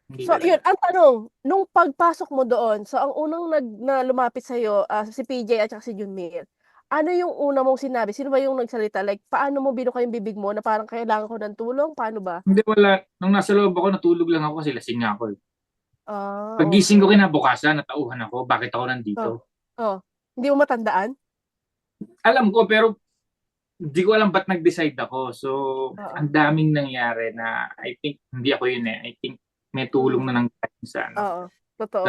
[SPEAKER 2] Hindi
[SPEAKER 1] So,
[SPEAKER 2] talaga.
[SPEAKER 1] yun, ang tanong, nung pagpasok mo doon, so ang unang na lumapit sa'yo, si PJ at saka si Junmir, ano yung una mong sinabi? Sino ba yung nagsalita? Like, paano mo binuka yung bibig mo na parang kailangan ko ng tulong? Paano ba?
[SPEAKER 2] Hindi, wala. Nung nasa loob ako, natulog lang ako kasi lasing nga ako.
[SPEAKER 1] Okay.
[SPEAKER 2] Pagising ko kinabukasan, natauhan ako. Bakit ako nandito?
[SPEAKER 1] Hindi mo matandaan?
[SPEAKER 2] Alam ko, pero hindi ko alam ba't nag-decide ako. So, ang daming nangyari na I think, hindi ako yun eh. I think may tulong na nangyari sa
[SPEAKER 1] Totoo.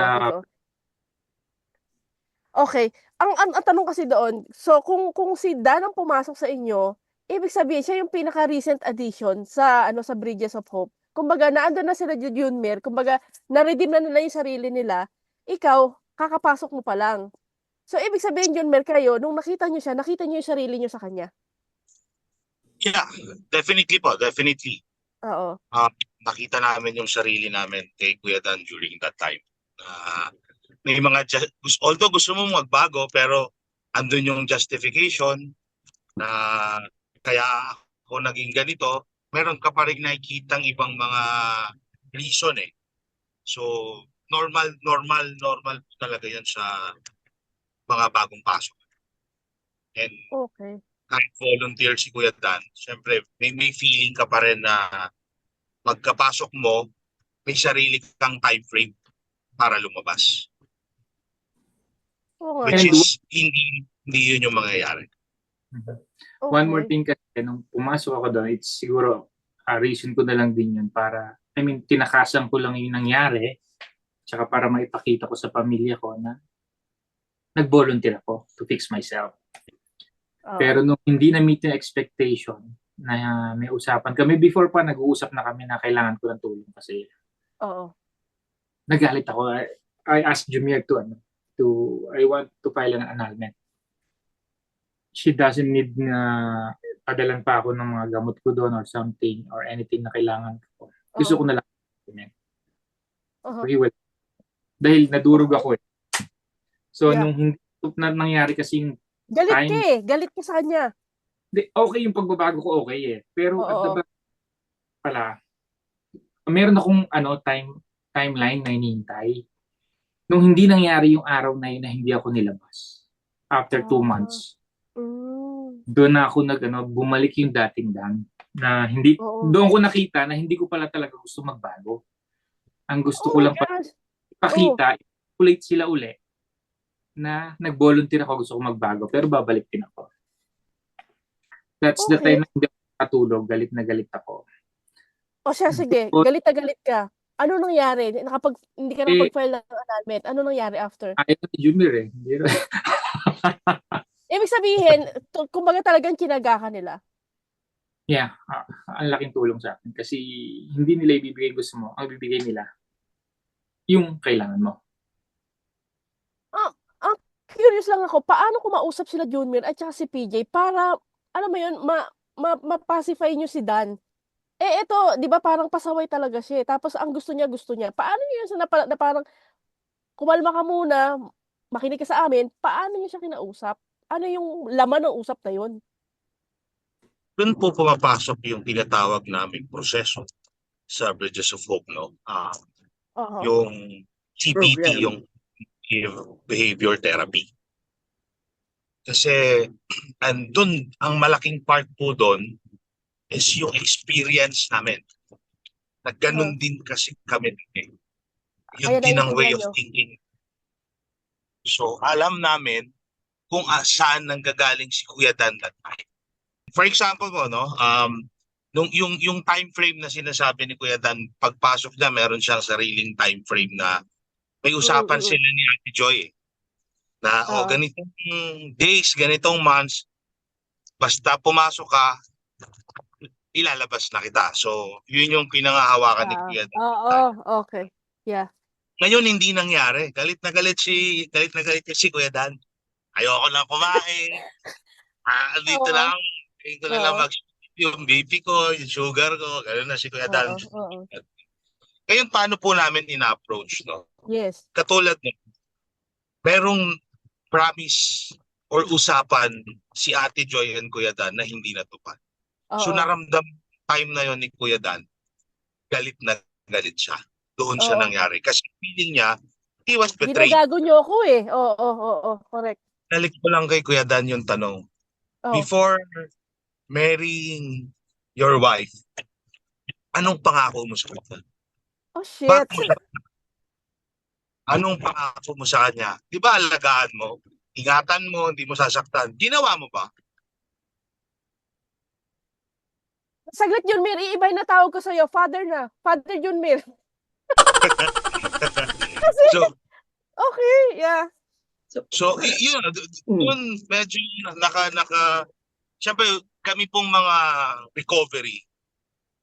[SPEAKER 1] Okay. Ang tanong kasi doon, so kung si Dan ang pumasok sa inyo, ibig sabihin siya yung pinaka-recent addition sa Bridges of Hope. Kumbaga, naandun na sila Junmir, kumbaga, na-redeem na nila yung sarili nila, ikaw, kakapasok mo pa lang. So, ibig sabihin, Junmir, kayo, nung nakita niyo siya, nakita niyo yung sarili niyo sa kanya?
[SPEAKER 4] Yeah, definitely po, definitely.
[SPEAKER 1] Oo.
[SPEAKER 4] Nakita namin yung sarili namin kay Kuya Dan during that time. May mga, although gusto mo magbago, pero andun yung justification na kaya ako naging ganito, meron ka pa rin nakikitang ibang mga reason eh. So, normal talaga yan sa mga bagong pasok. And kahit volunteer si Kuya Dan, syempre may feeling ka pa rin na pagkapasok mo, may sarili kang time frame para lumabas. Which is, hindi yun yung mangyayari.
[SPEAKER 2] One more thing kasi, nung pumasok ako doon, it's siguro, reason ko na lang din yun para, tinakasan ko lang yung nangyari, tsaka para maipakita ko sa pamilya ko na nag-volunteer ako to fix myself. Pero nung hindi na-meet yung expectation, na may usapan kami, before pa nag-uusap na kami na kailangan ko ng tulong kasi nagalit ako. I asked Jumir I want to file an annulment. She doesn't need na padalan pa ako ng mga gamot ko doon or something or anything na kailangan ko. Gusto ko na lang. Dahil nadurog ako eh. So nung hindi na nangyari kasing
[SPEAKER 1] galit ka sa kanya.
[SPEAKER 2] Okay yung pagbabago ko, okay eh. Pero at the back pala, meron akong timeline na hinihintay. Nung hindi nangyari yung araw na yun na hindi ako nilabas. After 2 months. Doon na ako bumalik yung dating Dan. Na hindi, doon ko nakita na hindi ko pala talaga gusto magbago. Ang gusto ko lang ipakita, ulit sila uli na nag-volunteer ako, gusto ko magbago. Pero babalik din ako. That's the time na hindi ako nakatulog, galit na galit ako.
[SPEAKER 1] Sige, galit na galit ka. Ano nangyari? Hindi ka nakapag-file ng annulment. Ano nangyari after?
[SPEAKER 2] Ayaw ni Jumir eh.
[SPEAKER 1] Ibig sabihin, kumbaga talagang kinaga ka nila.
[SPEAKER 2] Yeah, ang laking tulong sa akin. Kasi hindi nila ibibigay gusto mo. Ang ibibigay nila, yung kailangan mo.
[SPEAKER 1] Curious lang ako, paano ko mausap sila Junmir at saka si PJ para, alam mo yun, ma-pacify nyo si Dan? ito, 'di ba parang pasaway talaga siya, tapos ang gusto niya, gusto niya. Paano niyo yun na parang, "Kumalma ka muna, makinig ka sa amin." Paano niyo siya kinausap? Ano yung laman ng usap na yun?
[SPEAKER 7] Do'n po pumapasok yung tinatawag naming proseso sa Bridges of Hope, no?
[SPEAKER 1] Oo.
[SPEAKER 7] Yung CBT,
[SPEAKER 3] Program.
[SPEAKER 7] yung behavior therapy. Kasi andun ang malaking part po do'n is yung experience namin. Na gano'n din kasi kami eh. Yun
[SPEAKER 1] Kaya
[SPEAKER 7] din ang way
[SPEAKER 1] naiintindihan
[SPEAKER 7] of
[SPEAKER 1] niyo?
[SPEAKER 7] thinking. So alam namin kung saan nanggagaling si Kuya Dan that time. For example po, no, yung time frame na sinasabi ni Kuya Dan, pagpasok niya, meron siyang sariling time frame na may usapan
[SPEAKER 1] Mm.
[SPEAKER 7] sila ni Ate Joy na
[SPEAKER 1] Oo.
[SPEAKER 7] ganitong days, ganitong months, basta pumasok ka, ilalabas na kita. So, yun yung pinangahawakan ni Kuya Dan.
[SPEAKER 1] Oo, okay. Yeah.
[SPEAKER 7] Ngayon hindi nangyari. Galit na galit si Kuya Dan. Ayoko lang kumain. Dito
[SPEAKER 1] Oo.
[SPEAKER 7] na lang
[SPEAKER 1] Oo.
[SPEAKER 7] yung BP ko, yung sugar ko, gano'n na si Kuya Dan.
[SPEAKER 1] Oo.
[SPEAKER 7] Ngayon, paano po namin ina-approach, no?
[SPEAKER 1] Yes.
[SPEAKER 7] Katulad na, merong promise or usapan si Ate Joy and Kuya Dan na hindi natupad. So,
[SPEAKER 1] Oo.
[SPEAKER 7] naramdam time na yon ni Kuya Dan, galit na galit siya. Doon siya
[SPEAKER 1] Oo.
[SPEAKER 7] nangyari. Kasi feeling niya, he was betrayed.
[SPEAKER 1] Ginagago niyo ako eh. Oo, correct.
[SPEAKER 7] Nalik ko lang kay Kuya Dan yung tanong.
[SPEAKER 1] Oh.
[SPEAKER 7] Before marrying your wife, anong pangako mo sa kanya?
[SPEAKER 1] Oh, shit.
[SPEAKER 7] Anong pangako mo sa kanya? Di ba alagaan mo? Ingatan mo, hindi mo sasaktan. Ginawa mo ba?
[SPEAKER 1] Saglit, Junmir, iiba na tawag ko sa'yo. Father na. Father Junmir. Kasi,
[SPEAKER 7] So,
[SPEAKER 1] okay, yeah.
[SPEAKER 7] so yun, yun medyo siyempre kami pong mga recovery,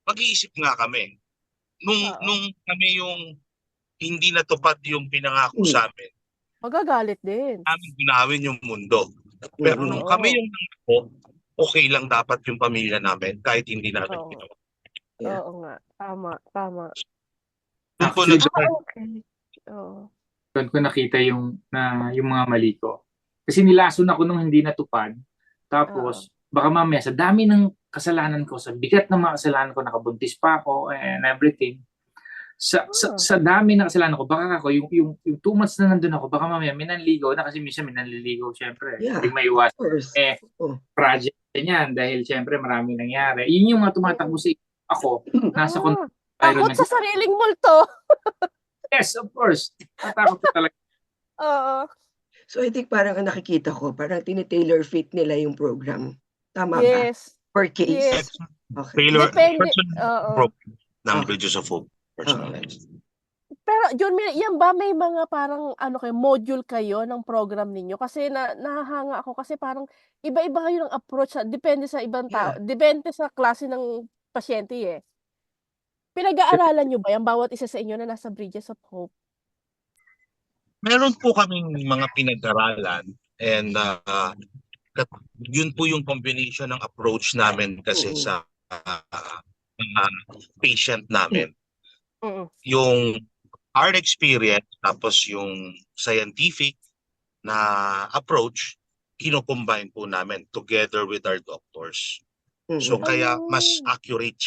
[SPEAKER 7] mag-iisip nga kami. Nung kami yung hindi natupad yung pinangako sa amin,
[SPEAKER 1] Magagalit din.
[SPEAKER 7] namin ginawin yung mundo. Pero nung kami yung nangako, okay lang dapat yung pamilya namin kahit hindi namin ginawa.
[SPEAKER 3] Yeah.
[SPEAKER 1] Oo nga. Tama.
[SPEAKER 2] Actually,
[SPEAKER 1] Okay. Oo.
[SPEAKER 2] doon ko nakita yung mga mali ko. Kasi nilason ako nung hindi natupad. Tapos, baka mamaya sa dami ng kasalanan ko, sa bigat ng mga kasalanan ko, nakabuntis pa ako and everything. Sa dami ng kasalanan ko, baka ako, yung 2 months na nandun ako, baka mamaya minanligaw na kasi minsan minanliligaw, syempre.
[SPEAKER 3] Yeah,
[SPEAKER 2] Hindi maiwas.
[SPEAKER 3] of course.
[SPEAKER 2] Project yan dahil syempre maraming nangyari. Yun yung mga tumatakbo sa ako. Nasa
[SPEAKER 1] Takot sa sariling multo.
[SPEAKER 2] Yes, of course. Natakot ko talaga.
[SPEAKER 1] Oo.
[SPEAKER 3] So I think parang ang nakikita ko, parang tinitailor fit nila yung program. Tama ba?
[SPEAKER 1] Yes.
[SPEAKER 3] Per case?
[SPEAKER 1] Yes.
[SPEAKER 3] Okay.
[SPEAKER 7] Taylor,
[SPEAKER 1] Depende.
[SPEAKER 7] personal program ng Bridges of Hope. Personalized.
[SPEAKER 1] Pero Junmir, yan ba may mga parang module kayo ng program ninyo? Kasi nahahanga ako kasi parang iba-iba kayo ng approach. Depende sa ibang tao. Depende sa klase ng pasyente eh. Pinag-aaralan nyo ba yan bawat isa sa inyo na nasa Bridges of Hope?
[SPEAKER 7] Meron po kaming mga pinag-aralan and yun po yung combination ng approach namin kasi sa patient namin. Yung our experience tapos yung scientific na approach, kino-combine po namin together with our doctors. So kaya mas accurate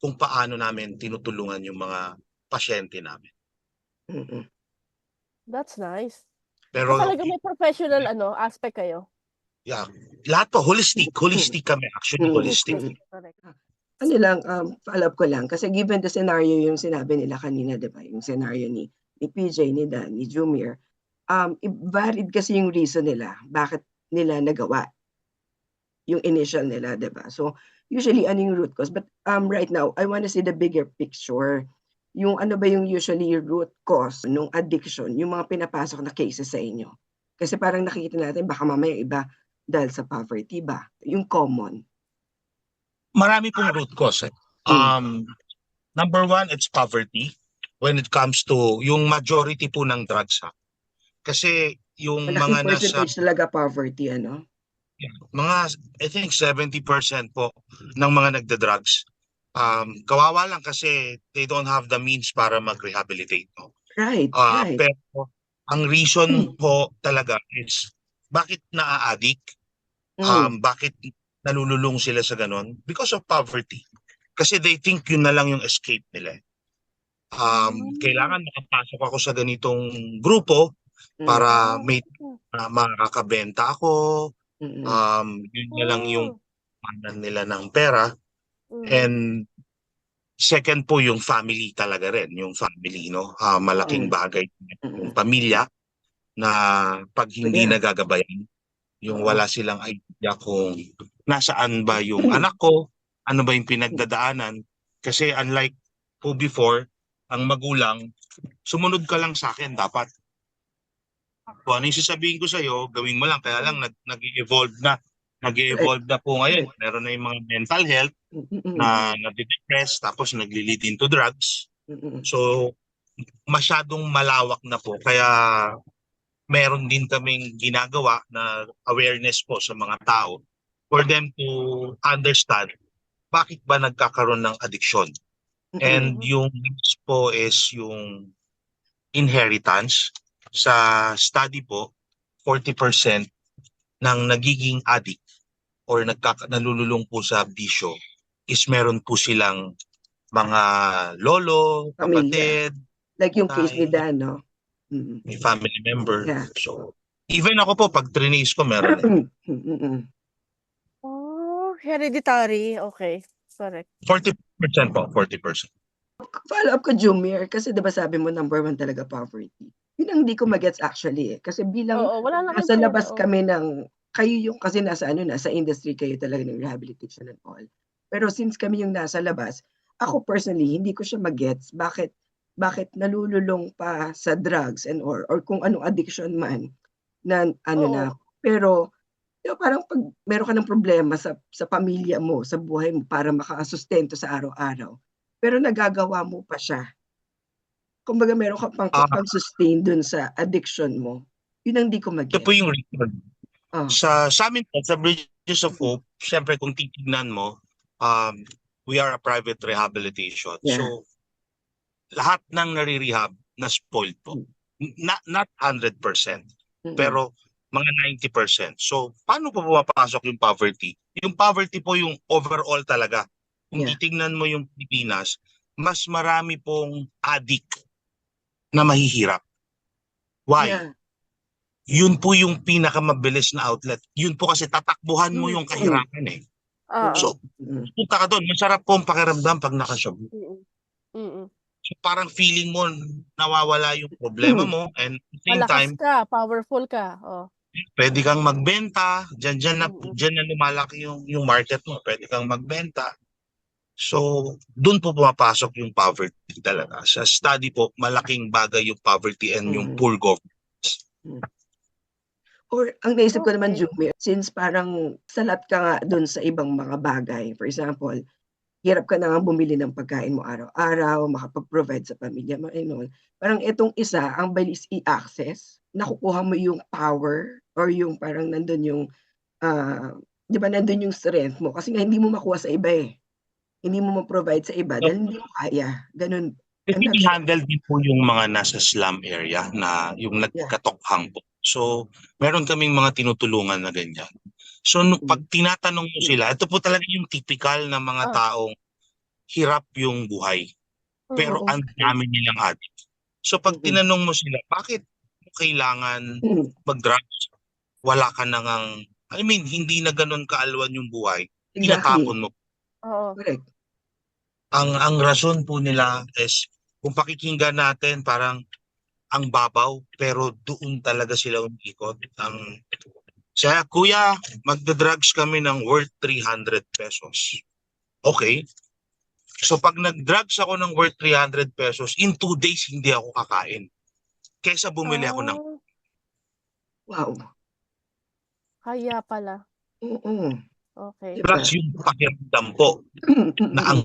[SPEAKER 7] kung paano namin tinutulungan yung mga pasyente namin.
[SPEAKER 1] That's nice.
[SPEAKER 7] Pero
[SPEAKER 1] talaga may professional aspect kayo.
[SPEAKER 7] Yeah, lahat po holistic kami, actually holistic.
[SPEAKER 1] Correct.
[SPEAKER 3] Ano lang, follow-up ko lang. Kasi given the scenario yung sinabi nila kanina, di ba? Yung scenario ni PJ, ni Dan, ni Jumir. Varied kasi yung reason nila. Bakit nila nagawa yung initial nila, di ba? So, usually, ano yung root cause? But right now, I want to see the bigger picture. Yung ano ba yung usually root cause nung addiction, yung mga pinapasok na cases sa inyo. Kasi parang nakikita natin, baka mamaya iba dahil sa poverty ba? Yung common.
[SPEAKER 7] Marami pong root cause. Number one, it's poverty when it comes to yung majority po ng drugs. Kasi yung
[SPEAKER 3] malaking
[SPEAKER 7] mga
[SPEAKER 3] percentage talaga poverty, ano?
[SPEAKER 7] Mga, I think 70% po ng mga nagda-drugs Kawawa lang kasi they don't have the means para mag-rehabilitate. No?
[SPEAKER 3] Right.
[SPEAKER 7] Pero ang reason po talaga is bakit naa-addict? Bakit nalululong sila sa ganon? Because of poverty. Kasi they think yun na lang yung escape nila. Kailangan makapasok ako sa ganitong grupo para may makakabenta ako. Yun na lang yung panan nila ng pera. And second po yung family talaga rin. Yung family, no? Malaking bagay yung pamilya na pag hindi nagagabayan, yung wala silang idea kung nasaan ba yung anak ko, ano ba yung pinagdadaanan. Kasi unlike po before, ang magulang, sumunod ka lang sa akin dapat. Kung ano yung sasabihin ko sa'yo, gawin mo lang. Kaya lang nag-evolve na. Nag-evolve na po ngayon. Meron na yung mga mental health na nade-depress tapos nagli-lead into drugs. So, masyadong malawak na po. Kaya meron din kaming ginagawa na awareness po sa mga tao for them to understand bakit ba nagkakaroon ng addiction. And yung next po is yung inheritance. Sa study po, 40% ng nagiging addict or nalululong po sa bisyo is meron po silang mga lolo, kapatid,
[SPEAKER 3] like yung case ni Dan, no?
[SPEAKER 7] May family member. Yeah. So, even ako po, pag trinace ko, meron.
[SPEAKER 1] Hereditary. Okay. Correct.
[SPEAKER 7] 40% po, 40%.
[SPEAKER 3] Follow up ko, Jumir, kasi diba sabi mo number 1 talaga poverty. Yun ang hindi ko magets actually Kasi bilang nasa labas kami ng, kayo yung kasi nasa industry kayo talaga ng rehabilitation and all. Pero since kami yung nasa labas, ako personally, hindi ko siya magets bakit nalululong pa sa drugs and or kung anong addiction man na na. Pero parang pag meron ka ng problema sa pamilya mo, sa buhay mo para makasustento sa araw-araw, pero nagagawa mo pa siya. Kumbaga meron ka pang pag-sustain dun sa addiction mo. Yun ang di ko mag-get.
[SPEAKER 7] Ito po yung reason. Sa amin po, sa Bridges of Hope, syempre kung titignan mo, we are a private rehabilitation.
[SPEAKER 3] Yeah.
[SPEAKER 7] So, lahat ng nare-rehab na spoiled po. Not 100%, pero mga 90%. So, paano po pumapasok yung poverty? Yung poverty po yung overall talaga. Kung titignan mo yung Pilipinas, mas marami pong addict na mahihirap. Why?
[SPEAKER 3] Yeah.
[SPEAKER 7] Yun po yung pinakamabilis na outlet. Yun po kasi tatakbuhan mo yung kahirapan eh. So, punta ka doon. Masarap po ang pakiramdam pag nakashop. So, parang feeling mo nawawala yung problema mo and at the same time,
[SPEAKER 1] ka, powerful ka.
[SPEAKER 7] Pwede kang magbenta. Diyan na lumalaki yung market mo. Pwede kang magbenta. So, doon po pumapasok yung poverty talaga. Sa study po, malaking bagay yung poverty and yung poor governance.
[SPEAKER 3] Or ang naisip ko naman, Jumir, since parang salat ka nga doon sa ibang mga bagay. For example, hirap ka na nga bumili ng pagkain mo araw-araw, makapag-provide sa pamilya mo. Parang itong isa, ang bilis i-access, nakukuha mo yung power or yung parang nandun yung, di ba nandun yung strength mo? Kasi nga hindi mo makuha sa iba eh. Hindi mo ma-provide sa iba dahil hindi mo kaya. Ganun.
[SPEAKER 7] I-handle din po yung mga nasa slum area na yung nagkatokhang po. So, meron kaming mga tinutulungan na ganyan. So, pag tinatanong mo sila, ito po talaga yung typical na mga taong hirap yung buhay. Pero ang dami nilang addict. So, pag tinanong mo sila, bakit mo kailangan mag-drugs? Wala ka nang, hindi na ganun kaalwan yung buhay. Tinatapon mo.
[SPEAKER 3] Correct.
[SPEAKER 7] Ang rason po nila is, kung pakikinggan natin, parang ang babaw, pero doon talaga sila umikot. Siya, kuya, magda-drugs kami ng worth 300 pesos. Okay. So pag nag-drugs ako ng worth 300 pesos, in 2 days hindi ako kakain. Kesa bumili ako ng...
[SPEAKER 3] Wow.
[SPEAKER 1] Kaya pala. Okay.
[SPEAKER 7] Drugs yung pakiramdam po na ang...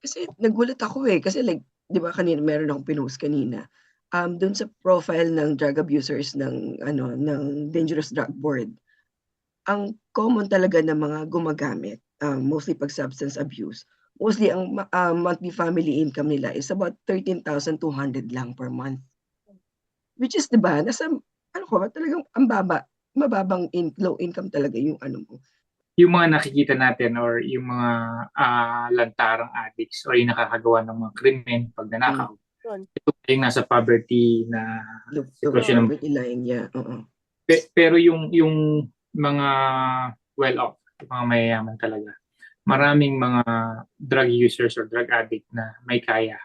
[SPEAKER 3] Kasi nagulat ako kasi like, di ba kanina meron akong pinost kanina. Doon sa profile ng drug abusers ng Dangerous Drug Board. ang common talaga ng mga gumagamit, mostly pag substance abuse, mostly ang monthly family income nila is about 13,200 lang per month. Which is, 'di ba, nasa ano ko ba, talagang ang mababang low income talaga yung ano mo.
[SPEAKER 2] Yung mga nakikita natin or yung mga lantarang addicts or yung nakakagawa ng mga krimen, pagnanakaw, ito yung nasa poverty na sitwasyon.
[SPEAKER 3] Poverty line, yeah.
[SPEAKER 2] Pero yung mga well-off, mga mayayaman talaga, maraming mga drug users or drug addict na may kaya.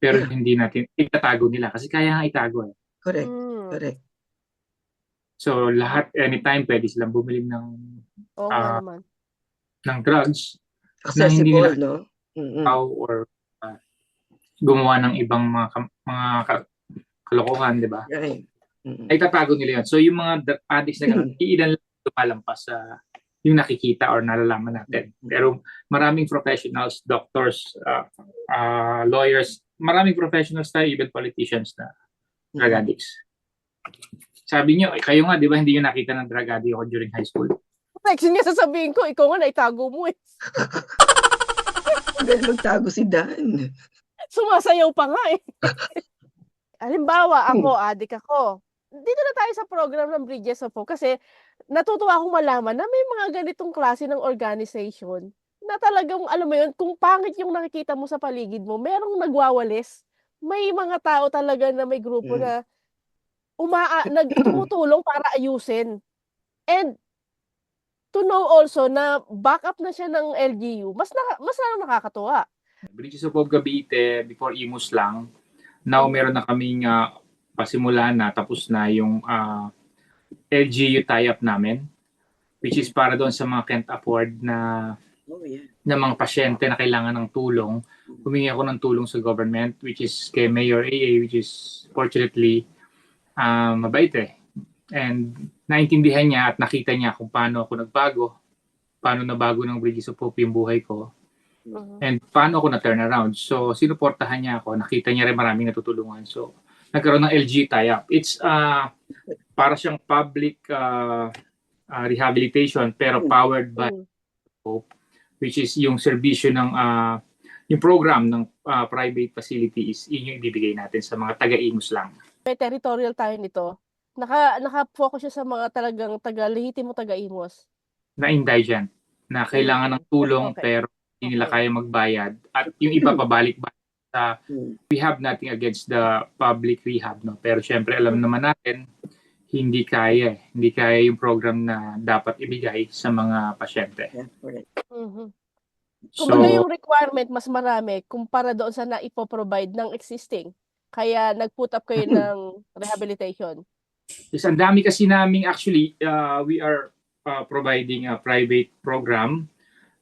[SPEAKER 2] Pero hindi natin, itatago nila kasi kaya nga itago.
[SPEAKER 3] Correct.
[SPEAKER 2] So lahat, anytime, pwede silang bumili ng drugs na hindi
[SPEAKER 3] Accessible,
[SPEAKER 2] nila
[SPEAKER 3] no?
[SPEAKER 2] Or gumawa ng ibang mga kalokohan, di ba?
[SPEAKER 3] Right.
[SPEAKER 2] Ay tatago nila yun. So yung mga addicts na gano'n, iilan lang lumalampas sa yung nakikita or nalalaman natin. Pero maraming professionals, doctors, lawyers, maraming professionals tayo, even politicians na drug addicts. Sabi nyo, kayo nga, di ba, hindi nyo nakita ng drug addict ako during high school?
[SPEAKER 1] Next nga sasabihin ko, ikaw nga naitago mo eh.
[SPEAKER 3] Dahil magtago si Dan.
[SPEAKER 1] Sumasayaw pa nga eh. Halimbawa, ako, adik ako. Dito na tayo sa program ng Bridges of Hope kasi natutuwa akong malaman na may mga ganitong klase ng organization na talagang, alam mo yun, kung pangit yung nakikita mo sa paligid mo, merong nagwawalis. May mga tao talaga na may grupo na tumutulong para ayusin. And to know also na backup na siya ng LGU, mas nakakatuwa.
[SPEAKER 2] Bridges of Hope Cavite, before Imus lang, now meron na kaming pasimula na, tapos na yung LGU tie-up namin, which is para doon sa mga can't afford na mga pasyente na kailangan ng tulong. Humingi ako ng tulong sa government, which is kay Mayor AA, which is fortunately mabait eh. And naintindihan niya at nakita niya kung paano ako nagbago, paano nabago ng Bridges of Hope yung buhay ko, and paano ako na-turn around. So, sinuportahan niya ako. Nakita niya rin maraming natutulungan. So, nagkaroon ng LG tie-up. It's para siyang public rehabilitation pero powered by Hope, which is yung serbisyo ng yung program ng private facilities, yun yung ibibigay natin sa mga taga-Imus lang.
[SPEAKER 1] May territorial tayo nito. Naka-focus siya sa mga talagang taga-lehitimo taga-Imus.
[SPEAKER 2] Na indigent, na kailangan ng tulong pero hindi nila kaya magbayad. At yung iba pabalik-balik sa rehab, nothing against the public rehab, no? Pero syempre alam naman natin, hindi kaya yung program na dapat ibigay sa mga pasyente.
[SPEAKER 1] Kumbaga yung requirement mas marami kumpara doon sa naipoprovide ng existing. Kaya nag-put up kayo ng rehabilitation.
[SPEAKER 2] Yes, ang dami kasi namin actually, we are providing a private program,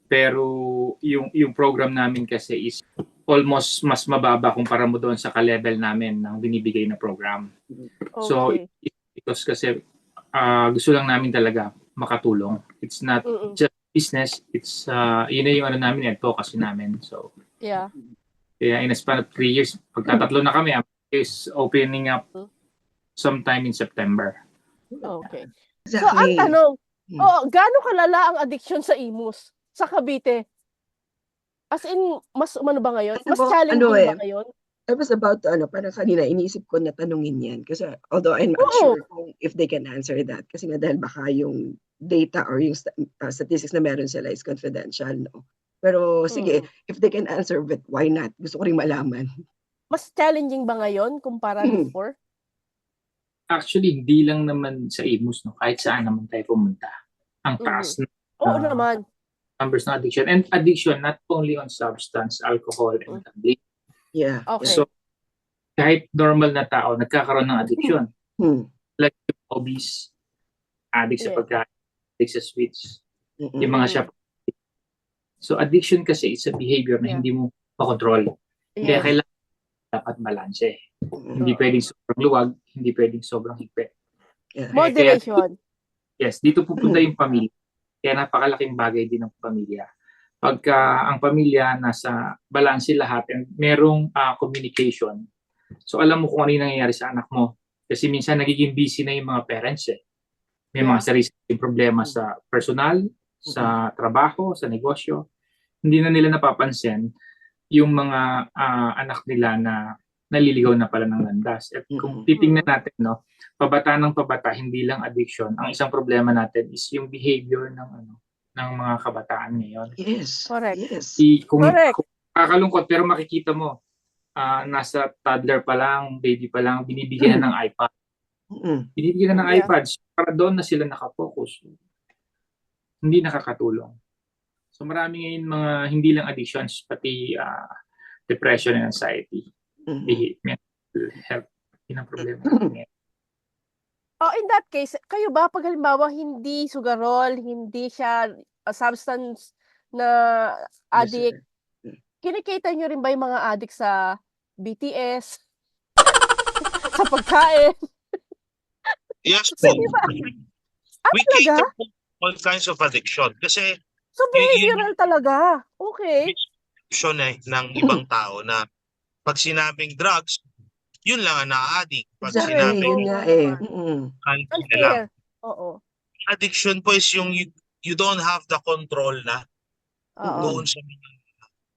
[SPEAKER 2] pero yung program namin kasi is almost mas mababa kumpara mo doon sa ka-level namin ng binibigay na program. Okay. So, because kasi gusto lang namin talaga makatulong. It's not just business, it's yun na yung ano namin, advocacy namin. So,
[SPEAKER 1] yeah.
[SPEAKER 2] Kaya in a span of 3 years, pagtatatlo na kami, is opening up sometime in September.
[SPEAKER 1] Okay. So, ang tanong, gaano kalala ang addiction sa Imus? Sa Cavite? As in, mas ano ba ngayon? Mas challenging ba ngayon?
[SPEAKER 3] I was about to, parang kanina, iniisip ko na tanungin yan. Kasi, although I'm not sure if they can answer that. Kasi nga dahil baka yung data or yung statistics na meron sila is confidential, no? Pero sige, if they can answer, but why not? Gusto ko rin malaman.
[SPEAKER 1] Mas challenging ba ngayon kumpara before?
[SPEAKER 2] Actually, hindi lang naman sa Imus, no? Kahit saan naman tayo pumunta. Ang taas na
[SPEAKER 1] naman.
[SPEAKER 2] Numbers na addiction. And addiction, not only on substance, alcohol, and gambling.
[SPEAKER 3] Yeah.
[SPEAKER 1] Okay.
[SPEAKER 2] So, kahit normal na tao, nagkakaroon ng addiction. Like obese, addict sa pagkain, addict sa sweets, yung mga shop. So, addiction kasi is a behavior na hindi mo makontrol. Kaya kailangan dapat balanse. Hindi pwedeng sobrang luwag, hindi pwedeng sobrang higpit.
[SPEAKER 1] Moderation.
[SPEAKER 2] Yes, dito pupunta yung pamilya. Kaya napakalaking bagay din ng pamilya. Pagka ang pamilya nasa balanse lahat and merong communication, so alam mo kung ano yung nangyayari sa anak mo. Kasi minsan nagiging busy na yung mga parents eh. May mga sariling problema sa personal, sa trabaho, sa negosyo. Hindi na nila napapansin yung mga anak nila na naliligaw na pala ng landas. At kung titingnan natin, no, pabata ng pabata, hindi lang addiction. Ang isang problema natin is yung behavior ng mga kabataan ngayon.
[SPEAKER 3] Yes.
[SPEAKER 1] Correct.
[SPEAKER 3] Yes.
[SPEAKER 2] Kung
[SPEAKER 1] Correct.
[SPEAKER 2] kakalungkot, pero makikita mo, nasa toddler pa lang, baby pa lang, binibigyan na ng iPad. Binibigyan na ng iPads para doon na sila nakafocus. Hindi nakakatulong. So marami ngayon mga hindi lang addictions, pati depression and anxiety. Mental health, yun ang problema.
[SPEAKER 1] Oh, in that case, kayo ba pag halimbawa hindi sugarol, hindi siya substance na addict, kinikita nyo rin ba yung mga addict sa BTS, sa pagkain?
[SPEAKER 7] Yes
[SPEAKER 1] So,
[SPEAKER 7] po.
[SPEAKER 1] diba?
[SPEAKER 7] We
[SPEAKER 1] Talaga?
[SPEAKER 7] cater to all kinds of addiction. Kasi
[SPEAKER 1] So, behavioral talaga. Okay.
[SPEAKER 7] addiction ng ibang tao na pag sinabing drugs, yun lang ang na-addict. Pag
[SPEAKER 3] Exactly.
[SPEAKER 7] sinabing
[SPEAKER 3] Yun nga eh.
[SPEAKER 7] alcohol na lang.
[SPEAKER 1] Unfair. Oo.
[SPEAKER 7] Addiction po is yung you don't have the control na
[SPEAKER 1] Oo.
[SPEAKER 7] doon sa mga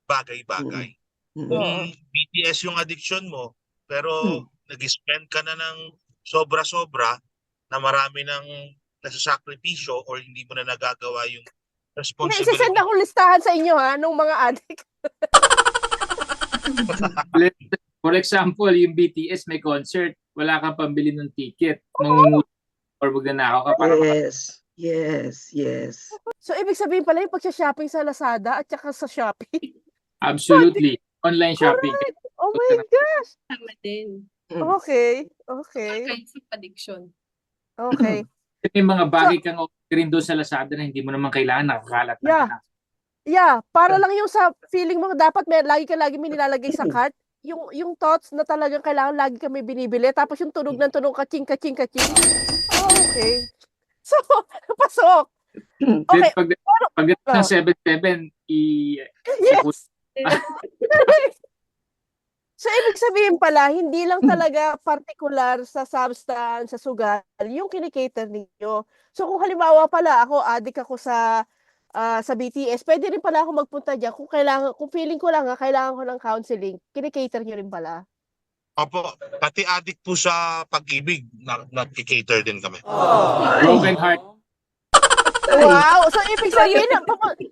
[SPEAKER 7] bagay-bagay. Kung BTS yung addiction mo, pero nag-spend ka na ng sobra-sobra na marami ng nasasakripisyo or hindi mo na nagagawa yung responsibility.
[SPEAKER 1] Isisend akong listahan sa inyo nung mga addict.
[SPEAKER 2] For example, yung BTS may concert, wala kang pambili ng ticket, mangungutang or magnanakaw ka para
[SPEAKER 3] Yes.
[SPEAKER 1] So, ibig sabihin pala yung pagsha-shopping sa Lazada at saka sa Shopee.
[SPEAKER 2] Absolutely. Online shopping.
[SPEAKER 1] Correct. Oh my gosh.
[SPEAKER 5] Tama din.
[SPEAKER 1] Okay.
[SPEAKER 5] Kinds of addiction.
[SPEAKER 1] Okay.
[SPEAKER 2] May mga bagay kang rin doon sa Lazada na hindi mo naman kailangan, nakakalat na.
[SPEAKER 1] Yeah, para lang yung sa feeling mo dapat lagi may nilalagay sa cart. Yung thoughts na talagang kailangan lagi kami binibili, tapos yung tunog ng tunog kaching. Oh, okay. So, pasok. Okay.
[SPEAKER 2] Pag ng 7-7,
[SPEAKER 1] Yes. So, ibig sabihin pala, hindi lang talaga particular sa substance, sa sugal, yung kinikater ninyo. So, kung halimbawa pala addict ako sa BTS, pwede rin pala ako magpunta diyan kung feeling ko lang kailangan ko ng counseling, kinikater nyo rin pala.
[SPEAKER 7] Opo, pati addict po sa pag-ibig, nag-cater din kami.
[SPEAKER 2] broken heart.
[SPEAKER 1] Wow! So, ibig sabihin,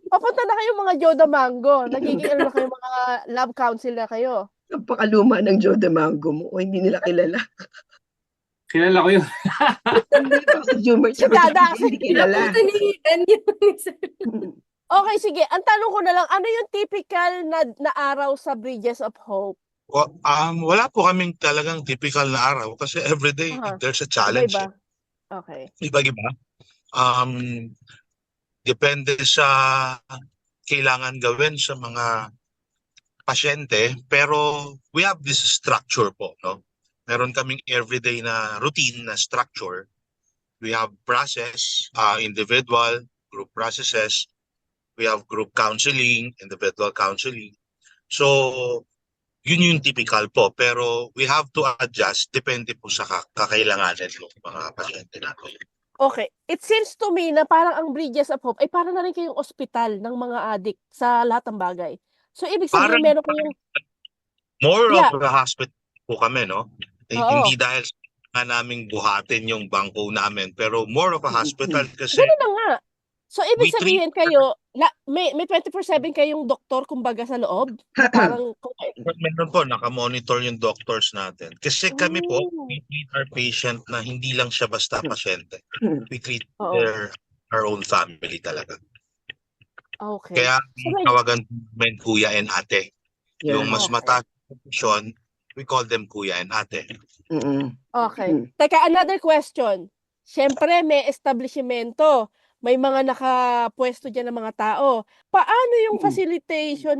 [SPEAKER 1] papunta na kayo mga Joda Mango. Nagiging na kayo mga love counsel na kayo.
[SPEAKER 3] Napakaluma ng Joe de Mango mo. O, hindi nila kilala.
[SPEAKER 2] Kilala ko yun.
[SPEAKER 3] Sa Jumar, hindi kilala.
[SPEAKER 1] Okay, sige. Ang tanong ko na lang, ano yung typical na araw sa Bridges of Hope?
[SPEAKER 7] Wala po kaming talagang typical na araw kasi everyday there's a challenge.
[SPEAKER 1] Iba-iba. Okay.
[SPEAKER 7] Iba-iba. Depende sa kailangan gawin sa mga pasyente, pero we have this structure po, no? Meron kaming everyday na routine na structure. We have process, individual, group processes. We have group counseling, individual counseling. So, yun yung typical po. Pero we have to adjust, depende po sa kakailanganin ng mga pasyente natin.
[SPEAKER 1] Okay. It seems to me na parang ang Bridges of Hope ay parang na rin kayong ospital ng mga addict sa lahat ng bagay. So, ibig sabihin, meron kayong...
[SPEAKER 7] More of a hospital po kami, no?
[SPEAKER 1] Oo.
[SPEAKER 7] Hindi dahil sa naming buhatin yung bangko namin, pero more of a hospital kasi...
[SPEAKER 1] Ganun na nga. So, ibig sabihin kayo, may 24/7 kayong doktor, kumbaga, sa loob? Parang...
[SPEAKER 7] Meron po, nakamonitor yung doctors natin. Kasi kami po, we treat our patient na hindi lang siya basta pasyente. We treat our own family talaga.
[SPEAKER 1] Okay.
[SPEAKER 7] Kaya tawagan namin kuya and ate. Yung mas mataas na posisyon, we call them kuya and ate.
[SPEAKER 1] Okay. Teka, another question. Siyempre, may establishmento. May mga nakapwesto dyan ng mga tao. Paano yung facilitation